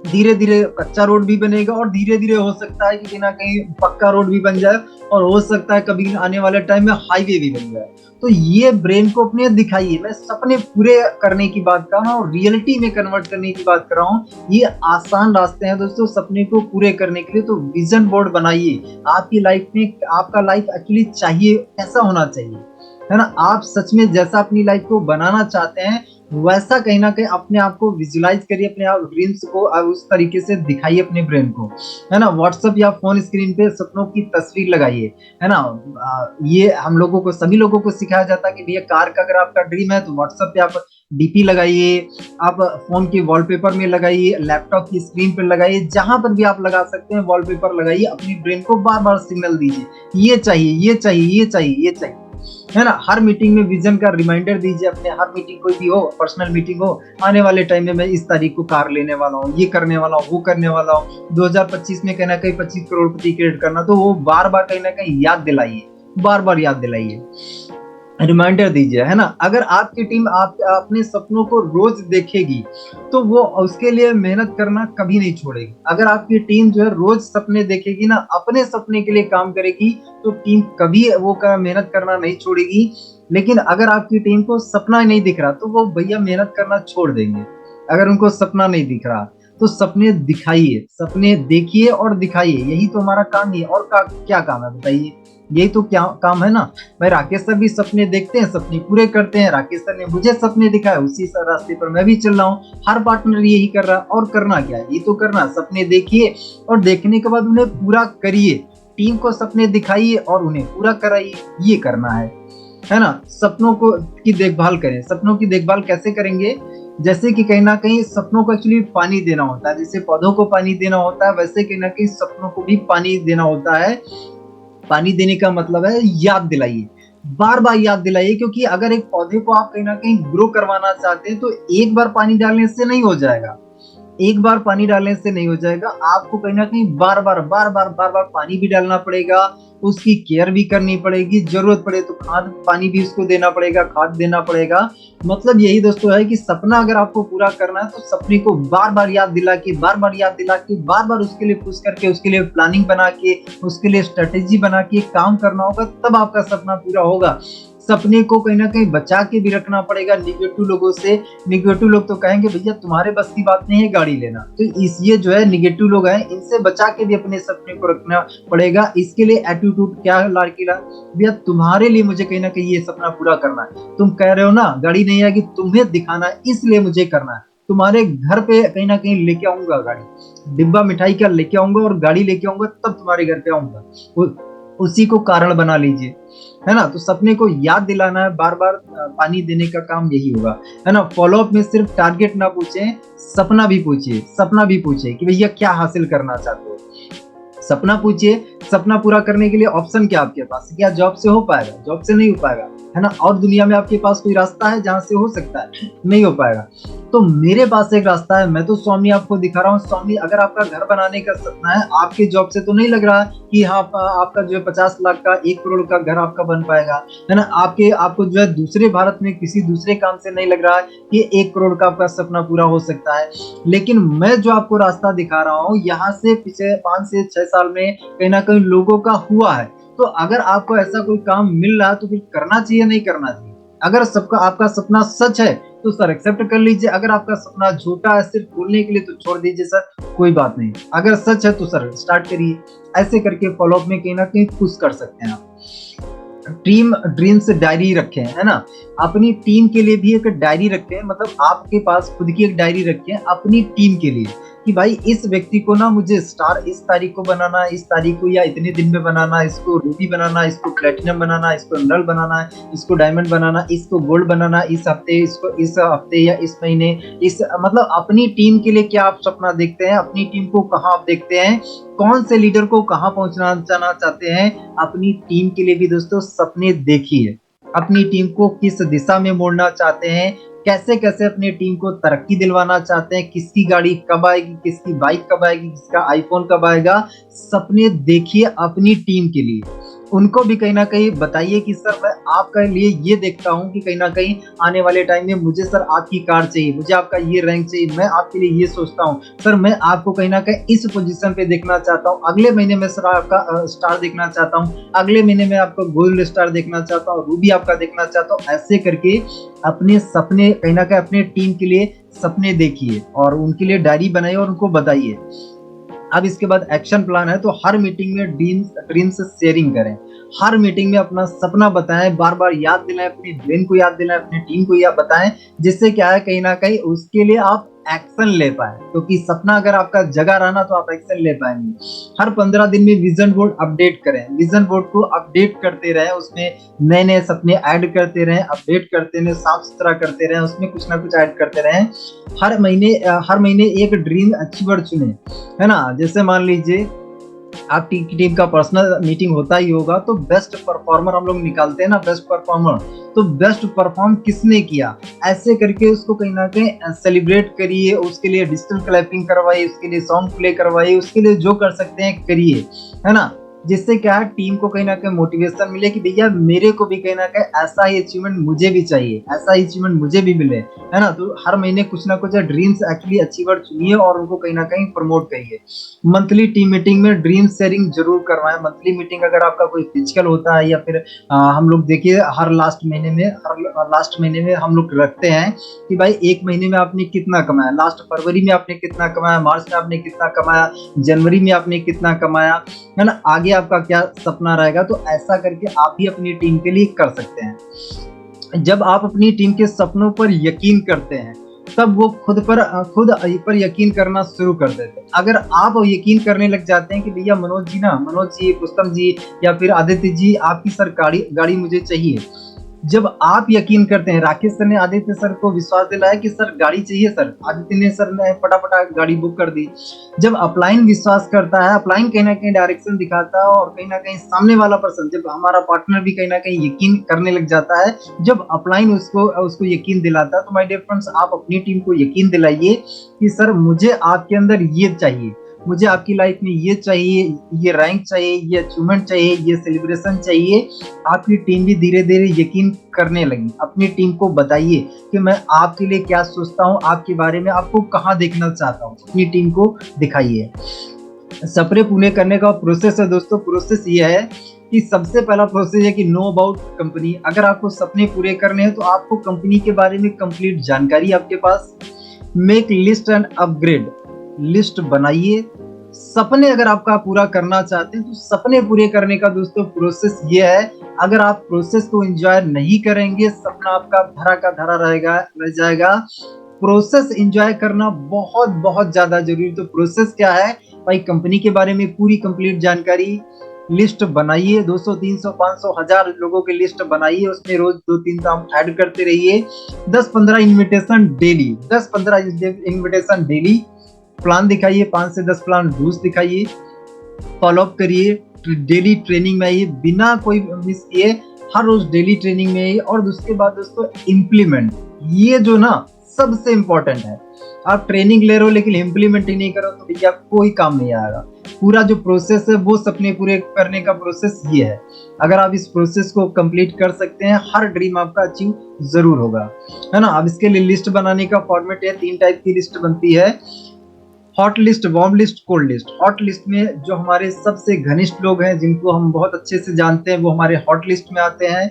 धीरे धीरे कच्चा रोड भी बनेगा और धीरे धीरे हो सकता है कि कहीं ना कहीं पक्का रोड भी बन जाए और हो सकता है कभी आने वाले टाइम में हाईवे भी बन जाए। तो ये ब्रेन को अपने दिखाइए। मैं सपने पूरे करने की बात कर रहा हूँ और रियलिटी में कन्वर्ट करने की बात कर रहा हूँ। ये आसान रास्ते हैं दोस्तों सपने को पूरे करने के लिए। तो विजन बोर्ड बनाइए। आपकी लाइफ में, आपका लाइफ एक्चुअली चाहिए कैसा होना चाहिए, है ना। आप सच में जैसा अपनी लाइफ को बनाना चाहते हैं वैसा कहीं ना कहीं अपने आप को विजुलाइज करिए, अपने आप ड्रीम्स को उस तरीके से दिखाइए अपने ब्रेन को, है ना। व्हाट्सएप या फोन स्क्रीन पे सपनों की तस्वीर लगाइए, है ना। ये हम लोगों को, सभी लोगों को सिखाया जाता है कि भैया कार का अगर आपका ड्रीम है तो व्हाट्सएप पे आप डीपी लगाइए, आप फोन के वॉलपेपर में लगाइए, लैपटॉप की स्क्रीन पर लगाइए, जहां पर भी आप लगा सकते हैं वॉलपेपर लगाइए। अपनी ब्रेन को बार बार सिग्नल दीजिए, ये चाहिए ये चाहिए ये चाहिए ये चाहिए, है ना। हर मीटिंग में विजन का रिमाइंडर दीजिए अपने, हर मीटिंग कोई भी हो, पर्सनल मीटिंग हो, आने वाले टाइम में मैं इस तारीख को कार लेने वाला हूँ, ये करने वाला हूँ, वो करने वाला हूँ, 2025 में कहीं ना कहीं 25 करोड़पति क्रिएट करना। तो वो बार बार कहीं ना कहीं याद दिलाइए, बार बार याद दिलाइए, रिमाइंडर दीजिए, है ना। अगर आपकी टीम आप अपने सपनों को रोज देखेगी तो वो उसके लिए मेहनत करना कभी नहीं छोड़ेगी। अगर आपकी टीम जो है रोज सपने देखेगी ना, अपने सपने के लिए काम करेगी, तो टीम कभी वो मेहनत करना नहीं छोड़ेगी। लेकिन अगर आपकी टीम को सपना नहीं दिख रहा तो वो भैया मेहनत करना छोड़ देंगे। अगर उनको सपना नहीं दिख रहा तो सपने दिखाइए, सपने देखिए और दिखाइए, यही तो हमारा काम ही है। और क्या काम है बताइए, यही तो क्या काम है ना भाई। राकेश सर भी सपने देखते हैं, सपने पूरे करते हैं। राकेश सर ने मुझे सपने दिखाए, उसी रास्ते पर मैं भी चल रहा हूँ। हर पार्टनर यही कर रहा है। और करना क्या है, ये तो करना, सपने देखिए और देखने के बाद उन्हें पूरा करिए। टीम को सपने दिखाइए और उन्हें पूरा कराइए, ये करना है ना। सपनों को की देखभाल करें। सपनों की देखभाल कैसे करेंगे? जैसे कि कहीं ना कहीं सपनों को एक्चुअली पानी देना होता है, जैसे पौधों को पानी देना होता है, वैसे कहीं ना कहीं सपनों को भी पानी देना होता है। पानी देने का मतलब है याद दिलाइए, बार बार याद दिलाइए। क्योंकि अगर एक पौधे को आप कहीं ना कहीं ग्रो करवाना चाहते हैं तो एक बार पानी डालने से नहीं हो जाएगा, एक बार पानी डालने से नहीं हो जाएगा। आपको कहीं ना कहीं बार बार पानी भी डालना पड़ेगा, उसकी केयर भी करनी पड़ेगी, जरूरत पड़े तो खाद पानी भी उसको देना पड़ेगा, खाद देना पड़ेगा। मतलब यही दोस्तों है कि सपना अगर आपको पूरा करना है तो सपने को बार बार याद दिला के, बार बार उसके लिए पुश करके, उसके लिए प्लानिंग बना के, उसके लिए स्ट्रेटेजी बना के काम करना होगा, तब आपका सपना पूरा होगा। सपने को कहीं ना कहीं बचा के भी रखना पड़ेगा निगेटिव लोगों से। निगेटिव लोग तो कहेंगे भैया तुम्हारे बस की बात नहीं है गाड़ी लेना, तो इस ये जो है निगेटिव लोग हैं, इनसे बचा के भी अपने सपने को रखना पड़ेगा। इसके लिए एटीट्यूड क्या है लाड़कीला, भैया तुम्हारे लिए मुझे कहीं ना कहीं ये सपना पूरा करना है। तुम कह रहे हो ना गाड़ी नहीं आएगी, तुम्हें दिखाना है, इसलिए मुझे करना है। तुम्हारे घर पे कहीं ना कहीं लेके आऊंगा गाड़ी, डिब्बा मिठाई का लेके आऊंगा और गाड़ी लेके आऊंगा, तब तुम्हारे घर पे आऊंगा। उसी को कारण बना लीजिए, है ना। तो सपने को याद दिलाना है, बार बार पानी देने का काम यही होगा, है ना। फॉलोअप में सिर्फ टारगेट ना पूछे, सपना भी पूछिए कि भैया क्या हासिल करना चाहते हो। सपना पूछिए, सपना पूरा करने के लिए ऑप्शन क्या आपके पास, क्या जॉब से हो पाएगा? जॉब से नहीं हो पाएगा, है ना। और दुनिया में आपके पास कोई रास्ता है जहां से हो सकता है? नहीं हो पाएगा। तो मेरे पास एक रास्ता है, मैं तो स्वामी आपको दिखा रहा हूँ। स्वामी, अगर आपका घर बनाने का सपना है, आपके जॉब से तो नहीं लग रहा कि हाँ आपका जो है 50 लाख का 1 करोड़ का घर आपका बन पाएगा, है ना। आपको जो है दूसरे भारत में किसी दूसरे काम से नहीं लग रहा है कि 1 करोड़ का आपका सपना पूरा हो सकता है। लेकिन मैं जो आपको रास्ता दिखा रहा हूँ, यहाँ से पिछले 5 से 6 साल में कहीं ना कहीं लोगों का हुआ है। तो अगर आपको ऐसा कोई काम मिल रहा है तो फिर करना चाहिए, नहीं करना चाहिए। अगर सबका आपका सपना सच है तो सर एक्सेप्ट कर लीजिए, अगर आपका सपना झूठा है सिर्फ बोलने के लिए तो छोड़ दीजिए सर, कोई बात नहीं। अगर सच है तो सर स्टार्ट करिए। ऐसे करके फॉलोअप में कहीं ना कहीं पुश कर सकते हैं आप। ड्रीम्स डायरी रखें, है ना। अपनी टीम के लिए भी एक डायरी रखें, मतलब आपके पास खुद की एक डायरी रखें अपनी टीम के लिए कि भाई इस व्यक्ति को ना मुझे स्टार इस तारीख को बनाना है, इस तारीख को या इतने दिन में बनाना है, इसको रूबी बनाना है, इसको प्लेटिनम बनाना है, इसको एमरल्ड बनाना है, इसको डायमंड बनाना है, इसको गोल्ड बनाना है, इस हफ्ते, इसको इस हफ्ते या इस महीने, इस मतलब अपनी टीम के लिए क्या आप सपना देखते हैं, अपनी टीम को कहाँ आप देखते हैं, कौन से लीडर को कहाँ पहुंचाना चाहते हैं। अपनी टीम के लिए भी दोस्तों सपने देखिए, अपनी टीम को किस दिशा में मोड़ना चाहते हैं, कैसे कैसे अपनी टीम को तरक्की दिलवाना चाहते हैं, किसकी गाड़ी कब आएगी, किसकी बाइक कब आएगी, किसका आईफोन कब आएगा। सपने देखिए अपनी टीम के लिए। उनको भी कहीं ना कहीं बताइए कि सर मैं आपका लिए ये देखता हूँ कि कहीं ना कहीं आने वाले टाइम में मुझे सर आपकी कार चाहिए, मुझे आपका ये रैंक चाहिए, मैं आपके लिए ये सोचता हूँ सर, मैं आपको कहीं ना कहीं इस पोजीशन पे देखना चाहता हूँ, अगले महीने में सर आपका स्टार देखना चाहता हूँ, अगले महीने में आपका गोल्ड स्टार देखना चाहता हूँ, रूबी आपका देखना चाहता हूँ। ऐसे करके अपने सपने कहीं ना कहीं अपने टीम के लिए सपने देखिए और उनके लिए डायरी बनाइए और उनको बताइए। अब इसके बाद एक्शन प्लान है, तो हर मीटिंग में ड्रीम्स शेयरिंग करें, हर मीटिंग में अपना सपना बताएं, बार बार याद दिलाएं, अपनी ब्रेन को याद दिलाएं, अपनी टीम को याद बताएं, जिससे क्या है कहीं ना कहीं उसके लिए आप एक्शन ले पाए, क्योंकि सपना अगर आपका जगा रहा ना तो आप एक्शन ले पाएंगे। हर 15 दिन में विजन बोर्ड अपडेट करें, विजन बोर्ड को अपडेट करते रहें, उसमें नए नए सपने ऐड करते रहें, अपडेट करते रहें, साफ सुथरा करते रहें, उसमें कुछ ना कुछ ऐड करते रहें। हर महीने एक ड्रीम अचीवर चुने, है ना। जैसे मान लीजिए आपकी टीम का पर्सनल मीटिंग होता ही होगा, तो बेस्ट परफॉर्मर हम लोग निकालते हैं ना, बेस्ट परफॉर्मर, तो बेस्ट परफॉर्म किसने किया, ऐसे करके उसको कहीं ना कहीं सेलिब्रेट करिए, उसके लिए डिजिटल क्लैपिंग करवाइए, उसके लिए सॉन्ग प्ले करवाइए, उसके लिए जो कर सकते हैं करिए, है ना। जिससे क्या है टीम को कहीं ना कहीं मोटिवेशन मिले कि भैया मेरे को भी कहीं ना कहीं ऐसा ही अचीवमेंट मुझे भी चाहिए, ऐसा ही अचीवमेंट मुझे भी मिले, है ना। तो हर महीने कुछ ना कुछ ड्रीम्स एक्चुअली अचीवर चुनिए और उनको कहीं ना कहीं प्रमोट करिए। मंथली टीम मीटिंग में ड्रीम शेयरिंग जरूर करवाएं। मंथली मीटिंग अगर आपका कोई फिजिकल होता है या फिर हम लोग देखिए हर लास्ट महीने में हम लोग रखते हैं कि भाई एक महीने में आपने कितना कमाया, लास्ट फरवरी में आपने कितना कमाया, मार्च में आपने कितना कमाया, जनवरी में आपने कितना कमाया, है ना। आगे आपका क्या सपना रहेगा, तो ऐसा करके आप भी अपनी टीम के लिए कर सकते हैं। जब आप अपनी टीम के सपनों पर यकीन करते हैं तब वो खुद पर यकीन करना शुरू कर देते हैं। अगर आप यकीन करने लग जाते हैं कि भैया मनोज जी, पुष्पम जी या फिर आदित्य जी आपकी सर गाड़ी मुझे चाहिए, जब आप यकीन करते हैं, राकेश सर ने आदित्य सर को विश्वास दिलाया कि सर गाड़ी चाहिए सर, आदित्य ने सर ने फटाफट गाड़ी बुक कर दी। जब अपलाइन विश्वास करता है, अपलाइन कहीं ना कहीं डायरेक्शन दिखाता है और कहीं ना कहीं सामने वाला पर्सन, जब हमारा पार्टनर भी कहीं ना कहीं यकीन करने लग जाता है, जब अपलाइन उसको यकीन दिलाता है, तो माय डियर फ्रेंड्स आप अपनी टीम को यकीन दिलाइए कि सर मुझे आपके अंदर ये चाहिए, मुझे आपकी लाइफ में ये चाहिए, ये रैंक चाहिए, ये अचीवमेंट चाहिए, ये सेलिब्रेशन चाहिए। आपकी टीम भी धीरे धीरे यकीन करने लगी। अपनी टीम को बताइए कि मैं आपके लिए क्या सोचता हूँ, आपके बारे में आपको कहाँ देखना चाहता हूँ, अपनी टीम को दिखाइए। सपने पूरे करने का प्रोसेस है दोस्तों, प्रोसेस ये है कि सबसे पहला प्रोसेस है कि नो अबाउट कंपनी। अगर आपको सपने पूरे करने हैं तो आपको कंपनी के बारे में कंप्लीट जानकारी आपके पास। Make list and upgrade, list बनाइए। सपने अगर आपका पूरा करना चाहते हैं तो सपने पूरे करने का दोस्तों प्रोसेस ये है। अगर आप प्रोसेस को एंजॉय नहीं करेंगे सपना आपका धरा का धरा रह जाएगा। प्रोसेस एंजॉय करना बहुत बहुत ज्यादा जरूरी। तो प्रोसेस क्या है भाई, कंपनी के बारे में पूरी कंप्लीट जानकारी, लिस्ट बनाइए, 200 300 500 1000 लोगों की लिस्ट बनाइए, उसमें रोज 2-3 काम ऐड करते रहिए। 10-15 invitation daily, 10-15 invitation daily. Plan दिखाइए, 5 से 10 प्लान रूल्स दिखाइए, फॉलोअप करिए, डेली ट्रेनिंग में आइए, बिना कोई मिस किए हर रोज डेली ट्रेनिंग में आइए। और उसके बाद दोस्तों इम्प्लीमेंट, ये जो ना सबसे इंपॉर्टेंट है। आप ट्रेनिंग ले रहे हो लेकिन इम्प्लीमेंट ही नहीं करो तो भैया कोई काम नहीं आएगा। पूरा जो प्रोसेस है वो सपने पूरे करने का प्रोसेस ये है। अगर आप इस प्रोसेस को कंप्लीट कर सकते हैं, हर ड्रीम आपका अचीव जरूर होगा, है ना। अब इसके लिए लिस्ट बनाने का फॉर्मेट है, 3 टाइप की लिस्ट बनती है, hot list, warm list, cold list. Hot list में जो हमारे सबसे घनिष्ठ लोग हैं, जिनको हम बहुत अच्छे से जानते हैं, वो हमारे हॉट लिस्ट में आते हैं।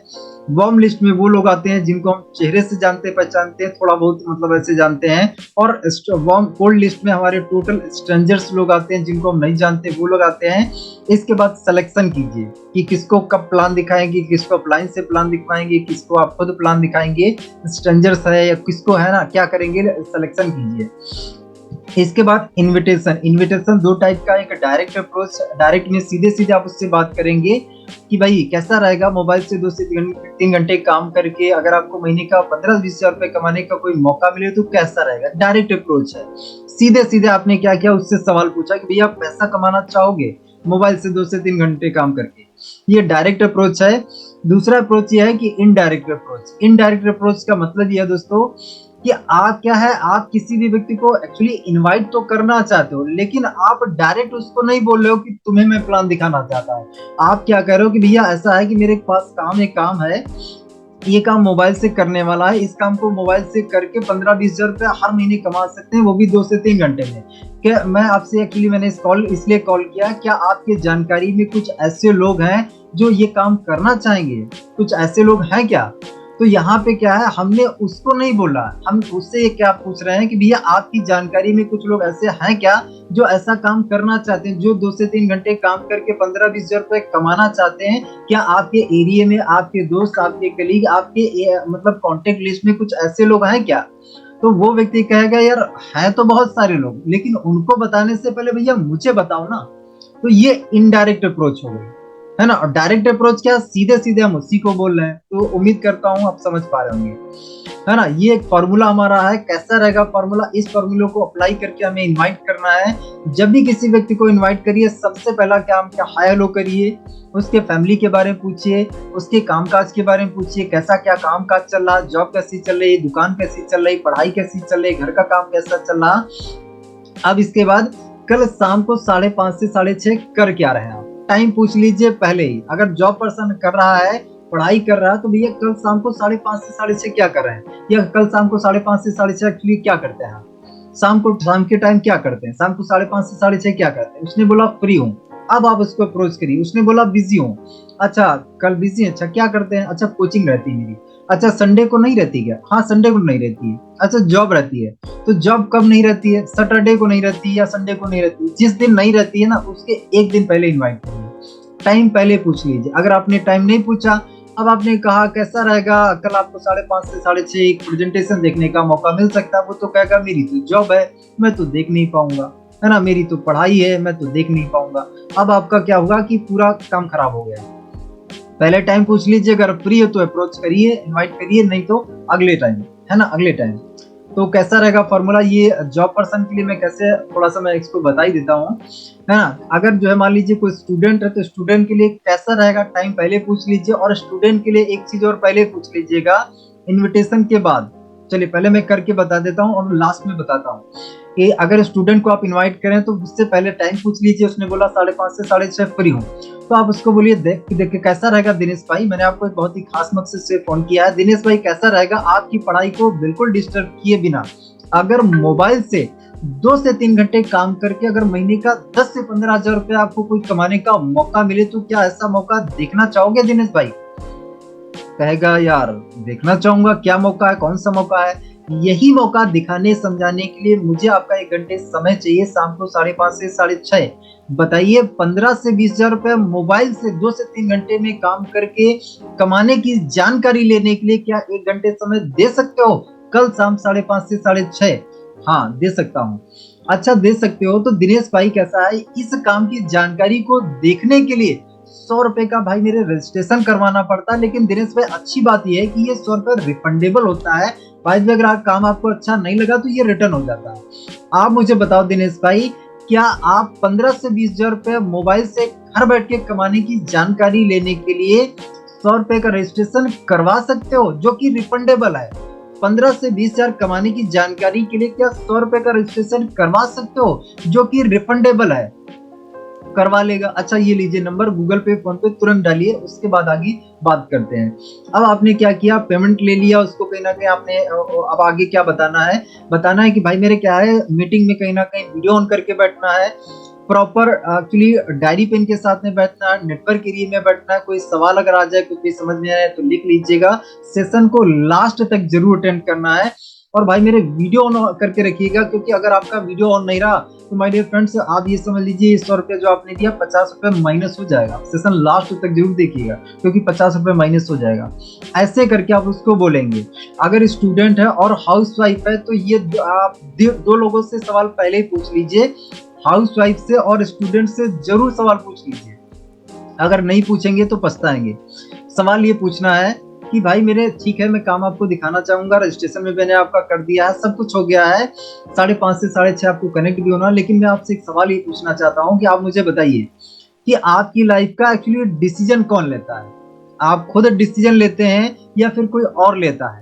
वार्म लिस्ट में वो लोग आते हैं जिनको हम चेहरे से जानते पहचानते हैं, थोड़ा बहुत मतलब ऐसे जानते हैं। और वार्म कोल्ड लिस्ट में हमारे टोटल स्ट्रेंजर्स लोग आते हैं, जिनको हम नहीं जानते, वो लोग आते हैं। इसके बाद सिलेक्शन कीजिए कि किसको कब प्लान दिखाएंगे, किसको अपलाइन से प्लान दिखाएंगे, किसको आप खुद प्लान दिखाएंगे, स्ट्रेंजर्स है या किसको, है ना, क्या करेंगे, सिलेक्शन कीजिए। इसके बाद इनविटेशन। इनविटेशन 2 टाइप का, एक डायरेक्ट अप्रोच, डायरेक्ट में सीधे सीधे आप उससे बात करेंगे कि भाई कैसा रहेगा मोबाइल से 2 से 3 घंटे काम करके अगर आपको महीने का 15-20 हजार रुपए कमाने का कोई मौका मिले तो कैसा रहेगा। डायरेक्ट अप्रोच है, सीधे सीधे आपने क्या किया, उससे सवाल पूछा कि भैया आप पैसा कमाना चाहोगे मोबाइल से 2 से 3 घंटे काम करके। ये डायरेक्ट अप्रोच है। दूसरा अप्रोच ये है कि इनडायरेक्ट अप्रोच। इनडायरेक्ट अप्रोच का मतलब ये है दोस्तों कि आप क्या है, आप किसी भी व्यक्ति को एक्चुअली इनवाइट तो करना चाहते हो, लेकिन आप डायरेक्ट उसको नहीं बोल रहे हो कि तुम्हें मैं प्लान दिखाना चाहता हूँ। आप क्या कह रहे हो कि भैया ऐसा है कि मेरे पास एक काम है, ये काम मोबाइल से करने वाला है, इस काम को मोबाइल से करके 15-20 हजार रुपया हर महीने कमा सकते हैं, वो भी 2 से 3 घंटे में। क्या मैं आपसे एक्चुअली मैंने इसलिए कॉल किया, क्या आपके जानकारी में कुछ ऐसे लोग हैं जो ये काम करना चाहेंगे, कुछ ऐसे लोग हैं क्या। तो यहाँ पे क्या है, हमने उसको नहीं बोला, हम उससे ये क्या पूछ रहे हैं कि भैया आपकी जानकारी में कुछ लोग ऐसे हैं क्या जो ऐसा काम करना चाहते हैं, जो 2 से 3 घंटे काम करके 15-20 हजार रुपए कमाना चाहते हैं। क्या आपके एरिया में आपके दोस्त, आपके कलीग, आपके मतलब कॉन्टेक्ट लिस्ट में कुछ ऐसे लोग हैं क्या। तो वो व्यक्ति कहेगा यार है तो बहुत सारे लोग, लेकिन उनको बताने से पहले भैया मुझे बताओ ना। तो ये इनडायरेक्ट अप्रोच हो गई, है ना। और डायरेक्ट अप्रोच क्या, सीधे सीधे हम उसी को बोल रहे हैं। तो उम्मीद करता हूं आप समझ पा रहे होंगे, है ना। ये एक फॉर्मूला हमारा है। कैसा रहेगा फॉर्मूला, इस फॉर्मूले को अप्लाई करके हमें इनवाइट करना है। जब भी किसी व्यक्ति को इनवाइट करिए, सबसे पहला काम क्या, हाय हेलो करिए, उसके फैमिली के बारे में पूछिए, उसके कामकाज के बारे में पूछिए, कैसा क्या काम काज चल रहा, जॉब कैसी चल रही, दुकान कैसी चल रही, पढ़ाई कैसी चल रही, घर का काम कैसा चल रहा। अब इसके बाद कल शाम को 5:30 से 6:30 कर क्या रहे हैं आप, टाइम पूछ लीजिए पहले ही। अगर जॉब पर्सन कर रहा है, पढ़ाई कर रहा है, तो भैया कल शाम को 5:30 से 6:30 क्या कर रहे हैं, या कल शाम को 5:30 से 6:30 एक्चुअली क्या करते हैं, शाम के टाइम क्या करते हैं, शाम को 5:30 से 6:30 क्या करते हैं। उसने बोला फ्री हूँ, अब आप उसको अप्रोच करिए। उसने बोला बिजी हूँ, अच्छा कल बिजी है, अच्छा क्या करते हैं, अच्छा कोचिंग रहती है मेरी, अच्छा संडे को नहीं रहती क्या, हाँ संडे को नहीं रहती है, अच्छा जॉब रहती है, तो जॉब कब नहीं रहती है, सैटरडे को नहीं रहती है या संडे को नहीं रहती है। जिस दिन नहीं रहती है ना, उसके एक दिन पहले इन्वाइट करिए, टाइम पहले पूछ लीजिए। अगर आपने टाइम नहीं पूछा, अब आपने कहा कैसा रहेगा, कल आपको 5:30 से 6:30 एक प्रेजेंटेशन देखने का मौका मिल सकता है, वो तो कहेगा मेरी तो जॉब है, मैं तो देख नहीं पाऊंगा, है ना, मेरी तो पढ़ाई है, मैं तो देख नहीं पाऊंगा। अब आपका क्या होगा कि पूरा काम खराब हो गया। पहले टाइम पूछ लीजिए, अगर फ्री है तो अप्रोच करिए, इनवाइट करिए, नहीं तो अगले टाइम, है ना, अगले टाइम। तो कैसा रहेगा फॉर्मूला, ये जॉब पर्सन के लिए मैं कैसे थोड़ा सा मैं इसको बता ही देता हूँ, है ना। अगर जो है मान लीजिए कोई स्टूडेंट है, तो स्टूडेंट के लिए कैसा रहेगा, टाइम पहले पूछ लीजिए। और स्टूडेंट के लिए एक चीज और पहले पूछ लीजिएगा, इन्विटेशन के बाद। चलिए पहले मैं करके बता देता हूँ और लास्ट में बताता हूँ कि अगर स्टूडेंट को आप इनवाइट करें तो उससे पहले टाइम पूछ लीजिए। उसने बोला 5:30 से 6:30 फ्री हूँ, तो आप उसको बोलिए देख के कैसा रहेगा दिनेश भाई, मैंने आपको एक बहुत ही खास मकसद से फोन किया है। दिनेश भाई कैसा रहेगा, आपकी पढ़ाई को बिल्कुल डिस्टर्ब किए बिना अगर मोबाइल से 2 से 3 घंटे काम करके अगर महीने का 10 से 15 हजार रुपया आपको कोई कमाने का मौका मिले, तो क्या ऐसा मौका देखना चाहोगे दिनेश भाई। कहेगा यार देखना चाहूंगा, क्या मौका है, कौन सा मौका है। यही मौका दिखाने समझाने के लिए मुझे आपका 1 घंटे समय चाहिए, शाम को 5:30 से 6:30। बताइए 15 से 20 हजार रुपए मोबाइल से 2 से 3 घंटे में काम करके कमाने की जानकारी लेने के लिए क्या 1 घंटे समय दे सकते हो कल शाम 5:30 से 6:30। हाँ दे सकता हूँ। अच्छा दे सकते हो, तो दिनेश भाई कैसा है, इस काम की जानकारी को देखने के लिए 100 रुपए का भाई मेरे रजिस्ट्रेशन करवाना पड़ता है। लेकिन दिनेश भाई अच्छी बात यह है कि ये 100 रुपए रिफंडेबल होता है। भाई अगर काम आपको अच्छा नहीं लगा तो ये रिटर्न हो जाता है। आप मुझे बताओ दिनेश भाई, क्या आप 15 से 20 हजार रुपए मोबाइल से घर बैठ के कमाने की जानकारी लेने के लिए 100 रुपए का रजिस्ट्रेशन करवा सकते हो, जो कि रिफंडेबल है। 15 से 20,000 कमाने की जानकारी के लिए क्या 100 रुपए का रजिस्ट्रेशन करवा सकते हो, जो कि रिफंडेबल है? करवा लेगा। अच्छा ये लीजिए नंबर, गूगल पे फोन पे तुरंत डालिए, उसके बाद आगे बात करते हैं। अब आपने क्या किया, पेमेंट ले लिया उसको, कहीं ना कहीं आपने अब आगे क्या बताना है, बताना है कि भाई मेरे क्या है, मीटिंग में कहीं ना कहीं वीडियो ऑन करके बैठना है, प्रॉपर एक्चुअली डायरी पेन के साथ में बैठना है, नेटवर्क एरिया में बैठना है। कोई सवाल अगर आ जाए, कुछ समझ में आए तो लिख लीजिएगा। सेशन को लास्ट तक जरूर अटेंड करना है। और भाई मेरे वीडियो ऑन करके रखिएगा, क्योंकि अगर आपका वीडियो ऑन नहीं रहा तो माय डियर फ्रेंड्स आप ये समझ लीजिए 100 रुपये जो आपने दिया 50 रुपये माइनस हो जाएगा। सेशन लास्ट तक जरूर देखिएगा, क्योंकि 50 रुपये माइनस हो जाएगा। ऐसे करके आप उसको बोलेंगे। अगर स्टूडेंट है और हाउस वाइफ है तो ये आप दो लोगों से सवाल पहले ही पूछ लीजिए, हाउस वाइफ से और स्टूडेंट से जरूर सवाल पूछ लीजिए। अगर नहीं पूछेंगे तो पछताएंगे। सवाल ये पूछना है कि भाई मेरे ठीक है, मैं काम आपको दिखाना चाहूंगा, रजिस्ट्रेशन में मैंने आपका कर दिया है, सब कुछ हो गया है, 5:30 से 6:30 आपको कनेक्ट भी होना, लेकिन मैं आपसे एक सवाल ये पूछना चाहता हूँ कि आप मुझे बताइए कि आपकी लाइफ का एक्चुअली डिसीजन कौन लेता है? आप खुद डिसीजन लेते हैं या फिर कोई और लेता है?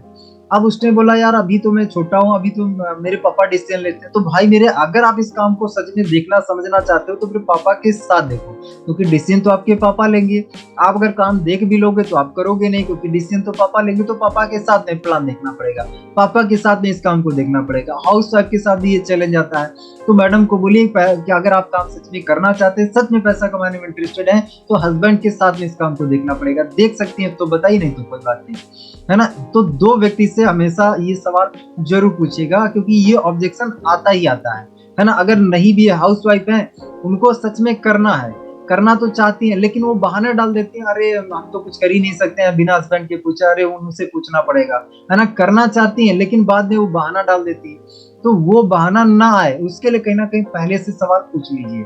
अब उसने बोला यार अभी तो मैं छोटा हूँ, अभी तो मेरे पापा डिसीजन लेते हैं। तो भाई मेरे, अगर आप इस काम को सच में देखना समझना चाहते हो तो फिर पापा के साथ देखो, क्योंकि डिसीजन तो आपके पापा लेंगे। आप अगर काम देख भी लोगे तो आप करोगे नहीं, क्योंकि डिसीजन तो पापा लेंगे। तो पापा के साथ में प्लान देखना पड़ेगा, पापा के साथ में इस काम को देखना पड़ेगा। हाउस वाइफ के साथ भी ये चैलेंज आता है। तो मैडम को बोलिए कि अगर आप काम सच में करना चाहते हैं, सच में पैसा कमाने में इंटरेस्टेड है, तो हस्बैंड के साथ में इस काम को देखना पड़ेगा। देख सकती हैं तो बताइए, नहीं तो कोई बात नहीं, है ना। तो दो व्यक्ति से हमेशा ये सवाल जरूर पूछेगा, क्योंकि ये ऑब्जेक्शन आता ही आता है ना। अगर नहीं भी हाउस वाइफ है, उनको सच में करना है, करना तो चाहती हैं, लेकिन वो बहाने डाल देती हैं, अरे हम तो कुछ कर ही नहीं सकते हैं बिना हस्बैंड के पूछा, अरे उनसे पूछना पड़ेगा, है ना। करना चाहती हैं लेकिन बाद में वो बहाना डाल देती है। तो वो बहाना ना आए उसके लिए कहीं ना कहीं पहले से सवाल पूछ लीजिए।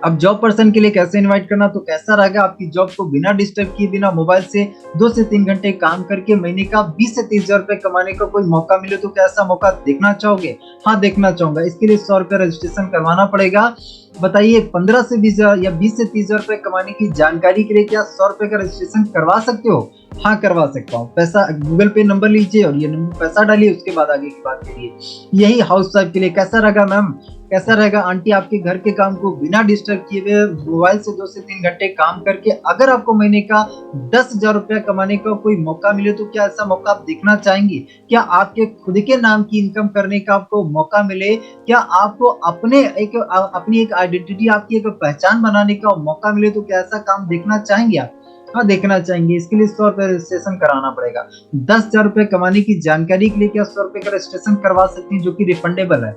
अब जॉब पर्सन के लिए कैसे इनवाइट करना, तो कैसा रहेगा, आपकी जॉब को बिना डिस्टर्ब किए, बिना मोबाइल से 2 से 3 घंटे काम करके महीने का 20 से 30 हजार रुपए कमाने का कोई मौका मिले तो क्या ऐसा मौका देखना चाहोगे? हाँ देखना चाहूंगा। इसके लिए 100 रुपए रजिस्ट्रेशन करवाना पड़ेगा। बताइए 15 से 20 हजार या 20 से 30 हजार रुपए कमाने की जानकारी के लिए क्या 100 रुपए का रजिस्ट्रेशन करवा सकते हो? हाँ करवा सकता हूँ। पैसा गूगल पे नंबर लीजिए और ये नंबर पैसा डालिए, उसके बाद आगे की बात करिए। यही हाउस वाइफ के लिए कैसा रहेगा मैम, कैसा रहेगा आंटी, आपके घर के काम को बिना डिस्टर्ब किए हुए मोबाइल से 2 से 3 घंटे काम करके अगर आपको महीने का 10,000 रुपया कमाने का कोई मौका मिले तो क्या ऐसा मौका आप देखना चाहेंगे? क्या आपके खुद के नाम की इनकम करने का आपको मौका मिले? क्या आपको अपनी एक आइडेंटिटी, आपकी एक पहचान बनाने का मौका मिले तो क्या ऐसा काम देखना चाहेंगे आप? हाँ देखना चाहेंगे। इसके लिए 100 रुपए रजिस्ट्रेशन कराना पड़ेगा। 10,000 रुपए कमाने की जानकारी के लिए क्या 100 रुपए का रजिस्ट्रेशन करवा सकती हैं, जो कि रिफंडेबल है।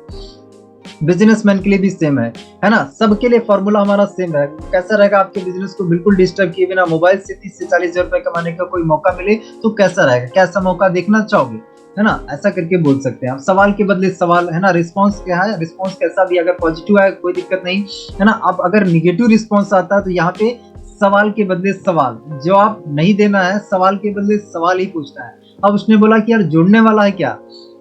बिजनेसमैन के लिए भी सेम है ना। सबके लिए फॉर्मूला हमारा सेम है। कैसा रहेगा, आपके बिजनेस को बिल्कुल डिस्टर्ब किए बिना मोबाइल से 30 से 40 हजार रुपए कमाने का कोई मौका मिले तो कैसा रहेगा? क्या ऐसा मौका देखना चाहोगे, है ना? ऐसा करके बोल सकते हैं आप। सवाल के बदले सवाल, है ना। रिस्पॉन्स क्या है, रिस्पॉन्स कैसा भी, अगर पॉजिटिव है कोई दिक्कत नहीं, है ना। अब अगर निगेटिव रिस्पॉन्स आता है तो यहाँ पे सवाल के बदले सवाल, जवाब नहीं देना है, सवाल के बदले सवाल ही पूछना है। अब उसने बोला कि यार जोड़ने वाला है क्या,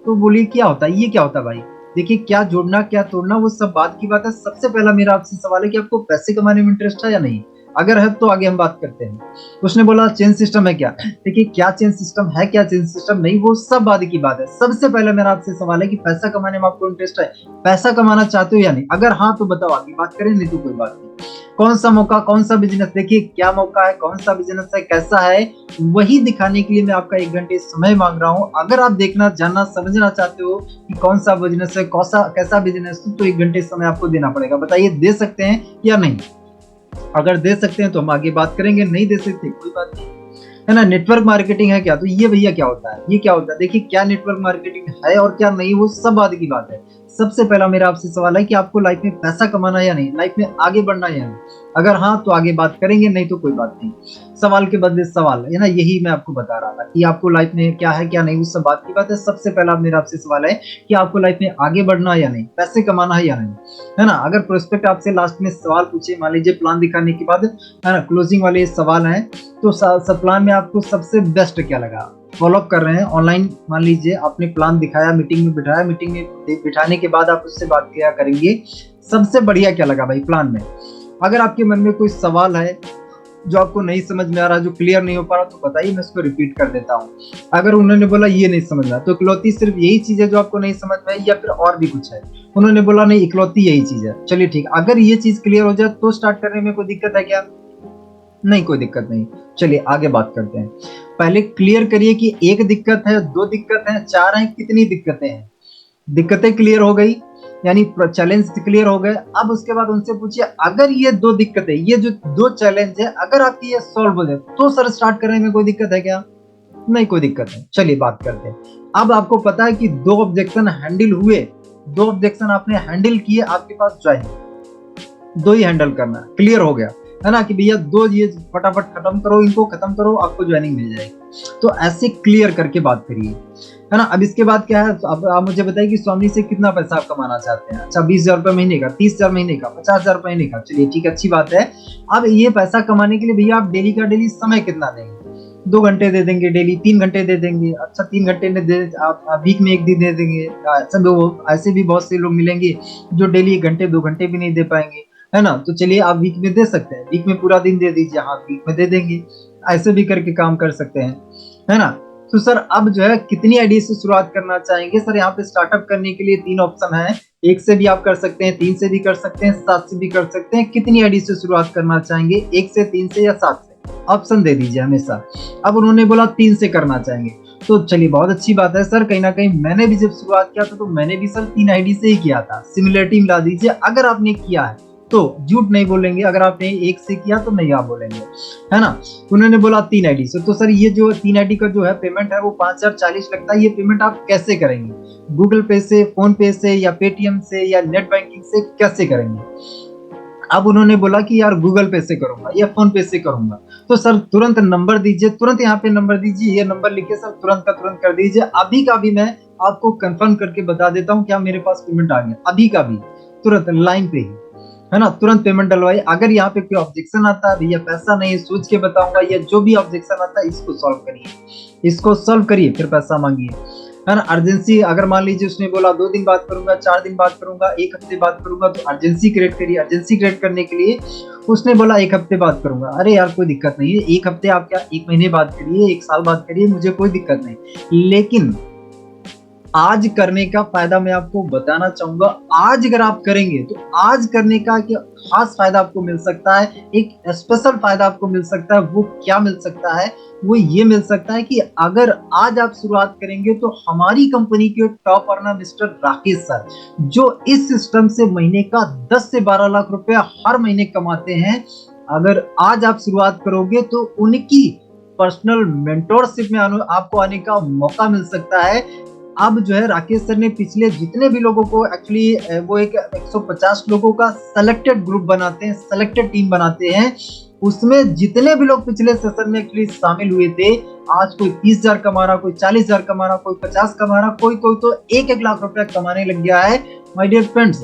तो बोलिए क्या होता है, ये क्या होता है भाई? देखिए क्या जोड़ना क्या तोड़ना वो सब बात की बात है। सबसे पहला मेरा आपसे सवाल है कि आपको पैसे कमाने में इंटरेस्ट है या नहीं। अगर है तो आगे हम बात करते हैं। उसने बोला चेंज सिस्टम है क्या, देखिए क्या चेंज सिस्टम है, क्या चेंज सिस्टम नहीं, वो सब बाद की बात है। सबसे पहले मेरा आपसे सवाल है कि पैसा कमाने में आपको इंटरेस्ट है, पैसा कमाना चाहते हो या नहीं। अगर हाँ तो बताओ, आगे बात करें, नहीं तो कोई बात नहीं। कौन सा मौका, कौन सा बिजनेस, देखिए क्या मौका है, कौन सा बिजनेस है, कैसा है, वही दिखाने के लिए मैं आपका 1 घंटे समय मांग रहा हूँ। अगर आप देखना जानना समझना चाहते हो कि कौन सा बिजनेस है, कैसा बिजनेस, तो 1 घंटे समय आपको देना पड़ेगा। बताइए दे सकते हैं या नहीं? अगर दे सकते हैं तो हम आगे बात करेंगे, नहीं दे सकते कोई बात नहीं, है ना। नेटवर्क मार्केटिंग है क्या, तो ये भैया क्या होता है, ये क्या होता है? देखिए क्या नेटवर्क मार्केटिंग है और क्या नहीं, वो सब बाद की बात है। सबसे पहला मेरा आपसे सवाल है कि आपको लाइफ में पैसा कमाना या नहीं, लाइफ में आगे बढ़ना या नहीं। अगर हाँ तो आगे बात करेंगे, नहीं तो कोई बात नहीं। सवाल के बदले सवाल, है ना, यही मैं आपको बता रहा था कि आपको लाइफ में क्या है क्या नहीं, उस सब बात की बात है। सबसे पहला मेरा आपसे सवाल है कि आपको लाइफ में आगे बढ़ना है या नहीं, पैसे कमाना है या नहीं, है ना। अगर प्रोस्पेक्ट आपसे लास्ट में सवाल पूछे, मान लीजिए प्लान दिखाने के बाद, है ना, क्लोजिंग वाले सवाल हैं, तो सब प्लान में आपको सबसे बेस्ट क्या लगा? फॉलोअप कर रहे हैं ऑनलाइन, मान लीजिए आपने प्लान दिखाया, मीटिंग में बिठाया, मीटिंग में बिठाने के बाद आप उससे बात किया करेंगे, सबसे बढ़िया क्या लगा भाई प्लान में? अगर आपके मन में कोई सवाल है जो आपको नहीं समझ में आ रहा, जो क्लियर नहीं हो पा रहा, तो बताइए, मैं उसको रिपीट कर देता हूँ। अगर उन्होंने बोला ये नहीं समझ रहा, तो इकलौती सिर्फ यही चीज है जो आपको नहीं समझ में आई, या फिर और भी कुछ है? उन्होंने बोला नहीं, इकलौती यही चीज है। चलिए ठीक, अगर ये चीज क्लियर हो जाए तो स्टार्ट करने में कोई दिक्कत है क्या? नहीं, कोई दिक्कत नहीं। चलिए आगे बात करते हैं। पहले क्लियर करिए कि एक दिक्कत है, दो दिक्कत है, चार है, कितनी दिक्कतें हैं। दिक्कतें क्लियर हो गई, यानी चैलेंज क्लियर हो गए। अब उसके बाद उनसे पूछिए, अगर ये दो दिक्कतें, ये जो दो चैलेंज है, अगर आपकी ये सॉल्व हो जाए तो सर स्टार्ट करने में कोई दिक्कत है क्या? नहीं, कोई दिक्कत है। चलिए बात करते हैं। अब आपको पता है कि दो ऑब्जेक्शन हैंडल हुए, दो ऑब्जेक्शन आपने हैंडल किए, आपके पास ज्वाइनिंग, दो ही हैंडल करना है, क्लियर हो गया है ना कि भैया दो ये फटाफट खत्म करो, इनको खत्म करो, आपको ज्वाइनिंग मिल जाएगी। तो ऐसे क्लियर करके बात करिए, है ना। अब इसके बाद क्या है, अब आप मुझे बताइए कि स्वामी से कितना पैसा आप कमाना चाहते हैं? अच्छा, 20,000 रुपए महीने का, 30,000 महीने का, 50,000 रुपए महीने का। चलिए ठीक, अच्छी बात है। अब ये पैसा कमाने के लिए भैया आप डेली का डेली समय कितना देंगे? 2 घंटे दे देंगे डेली, 3 घंटे दे देंगे? अच्छा, 3 घंटे ने दे, आप वीक में एक दिन दे देंगे? ऐसे भी बहुत से लोग मिलेंगे जो डेली 1 घंटे 2 घंटे भी नहीं दे पाएंगे, है ना। तो चलिए आप वीक में दे सकते हैं, वीक में पूरा दिन दे दीजिए, हाँ वीक में दे देंगे। ऐसे भी करके काम कर सकते हैं, है ना। तो सर अब जो है कितनी आईडी से शुरुआत करना चाहेंगे? सर यहाँ पे स्टार्टअप करने के लिए 3 ऑप्शन है। 1 से भी आप कर सकते हैं, 3 से भी कर सकते हैं, 7 से भी कर सकते हैं। कितनी आईडी से शुरुआत करना चाहेंगे? 1 से, 3 से या 7 से? ऑप्शन दे दीजिए हमेशा। अब उन्होंने बोला 3 से करना चाहेंगे, तो चलिए बहुत अच्छी बात है सर। कहीं ना कहीं मैंने भी जब शुरुआत किया था तो मैंने भी सर 3 आईडी से ही किया था। सिमिलरिटी मिला दीजिए, अगर आपने किया है तो झूठ नहीं बोलेंगे, अगर आपने 1 से किया तो नहीं आप बोलेंगे, है ना। उन्होंने बोला 3 आईडी से, तो सर ये जो 3 आईडी का जो है पेमेंट है वो 5,040 लगता है। ये पेमेंट आप कैसे करेंगे? गूगल पे से, फोन पे से, या पेटीएम से, या नेट बैंकिंग से, कैसे करेंगे? अब उन्होंने बोला कि यार गूगल पे से करूंगा या फोन पे से करूंगा। तो सर तुरंत नंबर दीजिए, तुरंत यहाँ पे नंबर दीजिए, ये नंबर लिखे सर, तुरंत का तुरंत कर दीजिए। अभी का भी मैं आपको कंफर्म करके बता देता हूँ क्या मेरे पास पेमेंट आ गया, अभी का भी, तुरंत लाइन पे ही, है ना। तुरंत पेमेंट डलवाइए। अगर यहाँ पे कोई ऑब्जेक्शन आता है, भैया पैसा नहीं, सोच के बताऊंगा, या जो भी ऑब्जेक्शन आता है इसको सॉल्व करिए, इसको सॉल्व करिए, फिर पैसा मांगिए, है ना। अर्जेंसी, अगर मान लीजिए उसने बोला 2 दिन बाद करूंगा, 4 दिन बाद करूंगा, 1 हफ्ते बाद करूंगा, तो अर्जेंसी क्रिएट करिए। अर्जेंसी क्रिएट करने के लिए उसने बोला 1 हफ्ते बाद करूंगा, अरे यार कोई दिक्कत नहीं है, 1 हफ्ते आप क्या 1 महीने बाद करिए, 1 साल बाद करिए, मुझे कोई दिक्कत नहीं। लेकिन आज करने का फायदा मैं आपको बताना चाहूंगा। आज अगर आप करेंगे तो आज करने का क्या खास फायदा आपको मिल सकता है, एक स्पेशल फायदा आपको मिल सकता है। वो क्या मिल सकता है? वो ये मिल सकता है कि अगर आज आप शुरुआत करेंगे तो हमारी कंपनी के top earner mister Rakesh sir, जो इस सिस्टम से महीने का 10 से 12 लाख रुपया हर महीने कमाते हैं, अगर आज आप शुरुआत करोगे तो उनकी पर्सनल मेंटोरशिप में आपको आने का मौका मिल सकता है। अब जो है राकेश सर ने पिछले जितने भी लोगों को, एक्चुअली वो एक 150 लोगों का सेलेक्टेड ग्रुप बनाते हैं, सेलेक्टेड टीम बनाते हैं, उसमें जितने भी लोग पिछले सेशन में एक्चुअली शामिल हुए थे, आज कोई 30,000 कमा रहा, कोई 40,000 कमा रहा, कोई 50 कमा रहा, कोई कोई तो 1-1 लाख रुपया कमाने लग गया है। माय डियर फ्रेंड्स,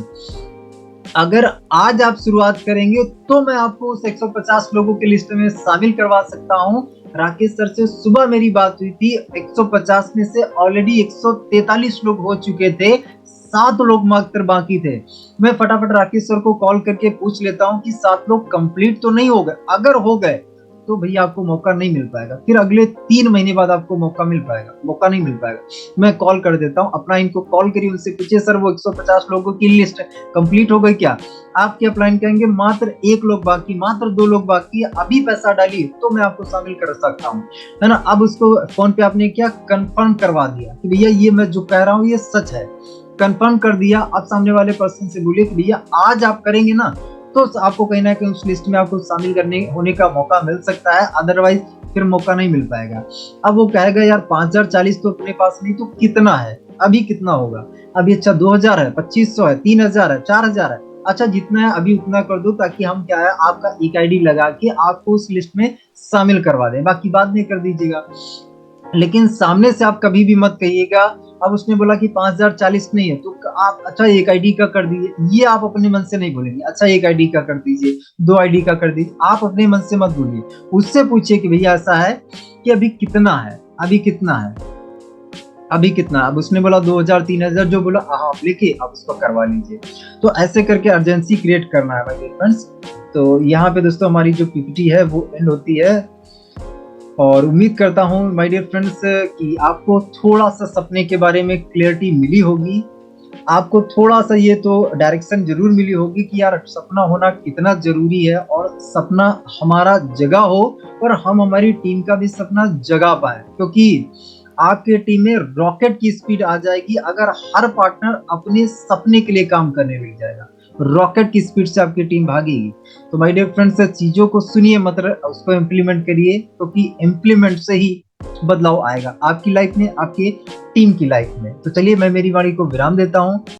अगर आज आप शुरुआत करेंगे तो मैं आपको उस 150 लोगों की लिस्ट में शामिल करवा सकता हूं। राकेश सर से सुबह मेरी बात हुई थी, 150 में से ऑलरेडी 143 लोग हो चुके थे, 7 लोग मात्र बाकी थे। मैं फटाफट राकेश सर को कॉल करके पूछ लेता हूं कि 7 लोग कंप्लीट तो नहीं हो गए? अगर हो गए तो भैया आपको मौका नहीं मिल पाएगा, फिर अगले 3 महीने बाद आपको मौका मिल पाएगा, मौका नहीं मिल पाएगा। मैं कॉल कर देता हूँ, अपना इनको कॉल करिए, उनसे पूछिए सर वो 150 लोगों की लिस्ट कंप्लीट हो गई क्या? आपके अपलाइन कहेंगे मात्र 1 लोग बाकी, मात्र 2 लोग बाकी, अभी पैसा डालिए तो मैं आपको शामिल कर सकता हूँ, है ना। अब उसको फोन पे आपने क्या कंफर्म करवा दिया कि भैया ये मैं जो कह रहा हूँ ये सच है, कंफर्म कर दिया। अब सामने वाले पर्सन से बोलिए कि भैया आज आप करेंगे ना तो आपको कहीं ना कहीं उस लिस्ट में आपको शामिल करने होने का मौका मिल सकता है, अदरवाइज फिर मौका नहीं मिल पाएगा। अब वो कहेगा यार 5,040 तो अपने पास नहीं, तो कितना है, अभी कितना होगा? अभी अच्छा 2,000 है, 2,500 है, 3,000 है, 4,000 है, अच्छा जितना है अभी उतना कर दो, ताकि हम क्या है आपका एक आईडी लगा के आपको उस लिस्ट में शामिल करवा दें, बाकी बाद में कर दीजिएगा। लेकिन सामने से आप कभी भी मत कहिएगा। अब उसने बोला कि 5,040 नहीं है तो आप अच्छा 1 आईडी का कर दीजिए, ये आप अपने मन से नहीं बोलेंगे। अच्छा 1 आईडी का कर दीजिए, 2 आईडी का कर दीजिए, आप अपने मन से मत बोलिए। उससे पूछिए कि भैया ऐसा है कि अभी कितना है, अभी कितना है, अभी कितना? अब उसने बोला 2,000 3,000, जो बोला हाँ आप लेके आप उसको करवा लीजिए। तो ऐसे करके अर्जेंसी क्रिएट करना है माय डियर फ्रेंड्स। तो यहाँ पे दोस्तों हमारी जो पीपीटी है वो एंड होती है, और उम्मीद करता हूँ माय डियर फ्रेंड्स कि आपको थोड़ा सा सपने के बारे में क्लियरिटी मिली होगी। आपको थोड़ा सा ये तो डायरेक्शन जरूर मिली होगी कि यार सपना होना कितना जरूरी है, और सपना हमारा जगा हो और हम हमारी टीम का भी सपना जगा पाए, क्योंकि आपके टीम में रॉकेट की स्पीड आ जाएगी अगर हर पार्टनर अपने सपने के लिए काम करने लग जाएगा। रॉकेट की स्पीड से आपकी टीम भागेगी। तो माय डियर फ्रेंड्स, चीजों को सुनिए, मतलब उसको इम्प्लीमेंट करिए, क्योंकि इम्प्लीमेंट से ही बदलाव आएगा आपकी लाइफ में, आपके टीम की लाइफ में। तो चलिए मैं मेरी वाणी को विराम देता हूँ।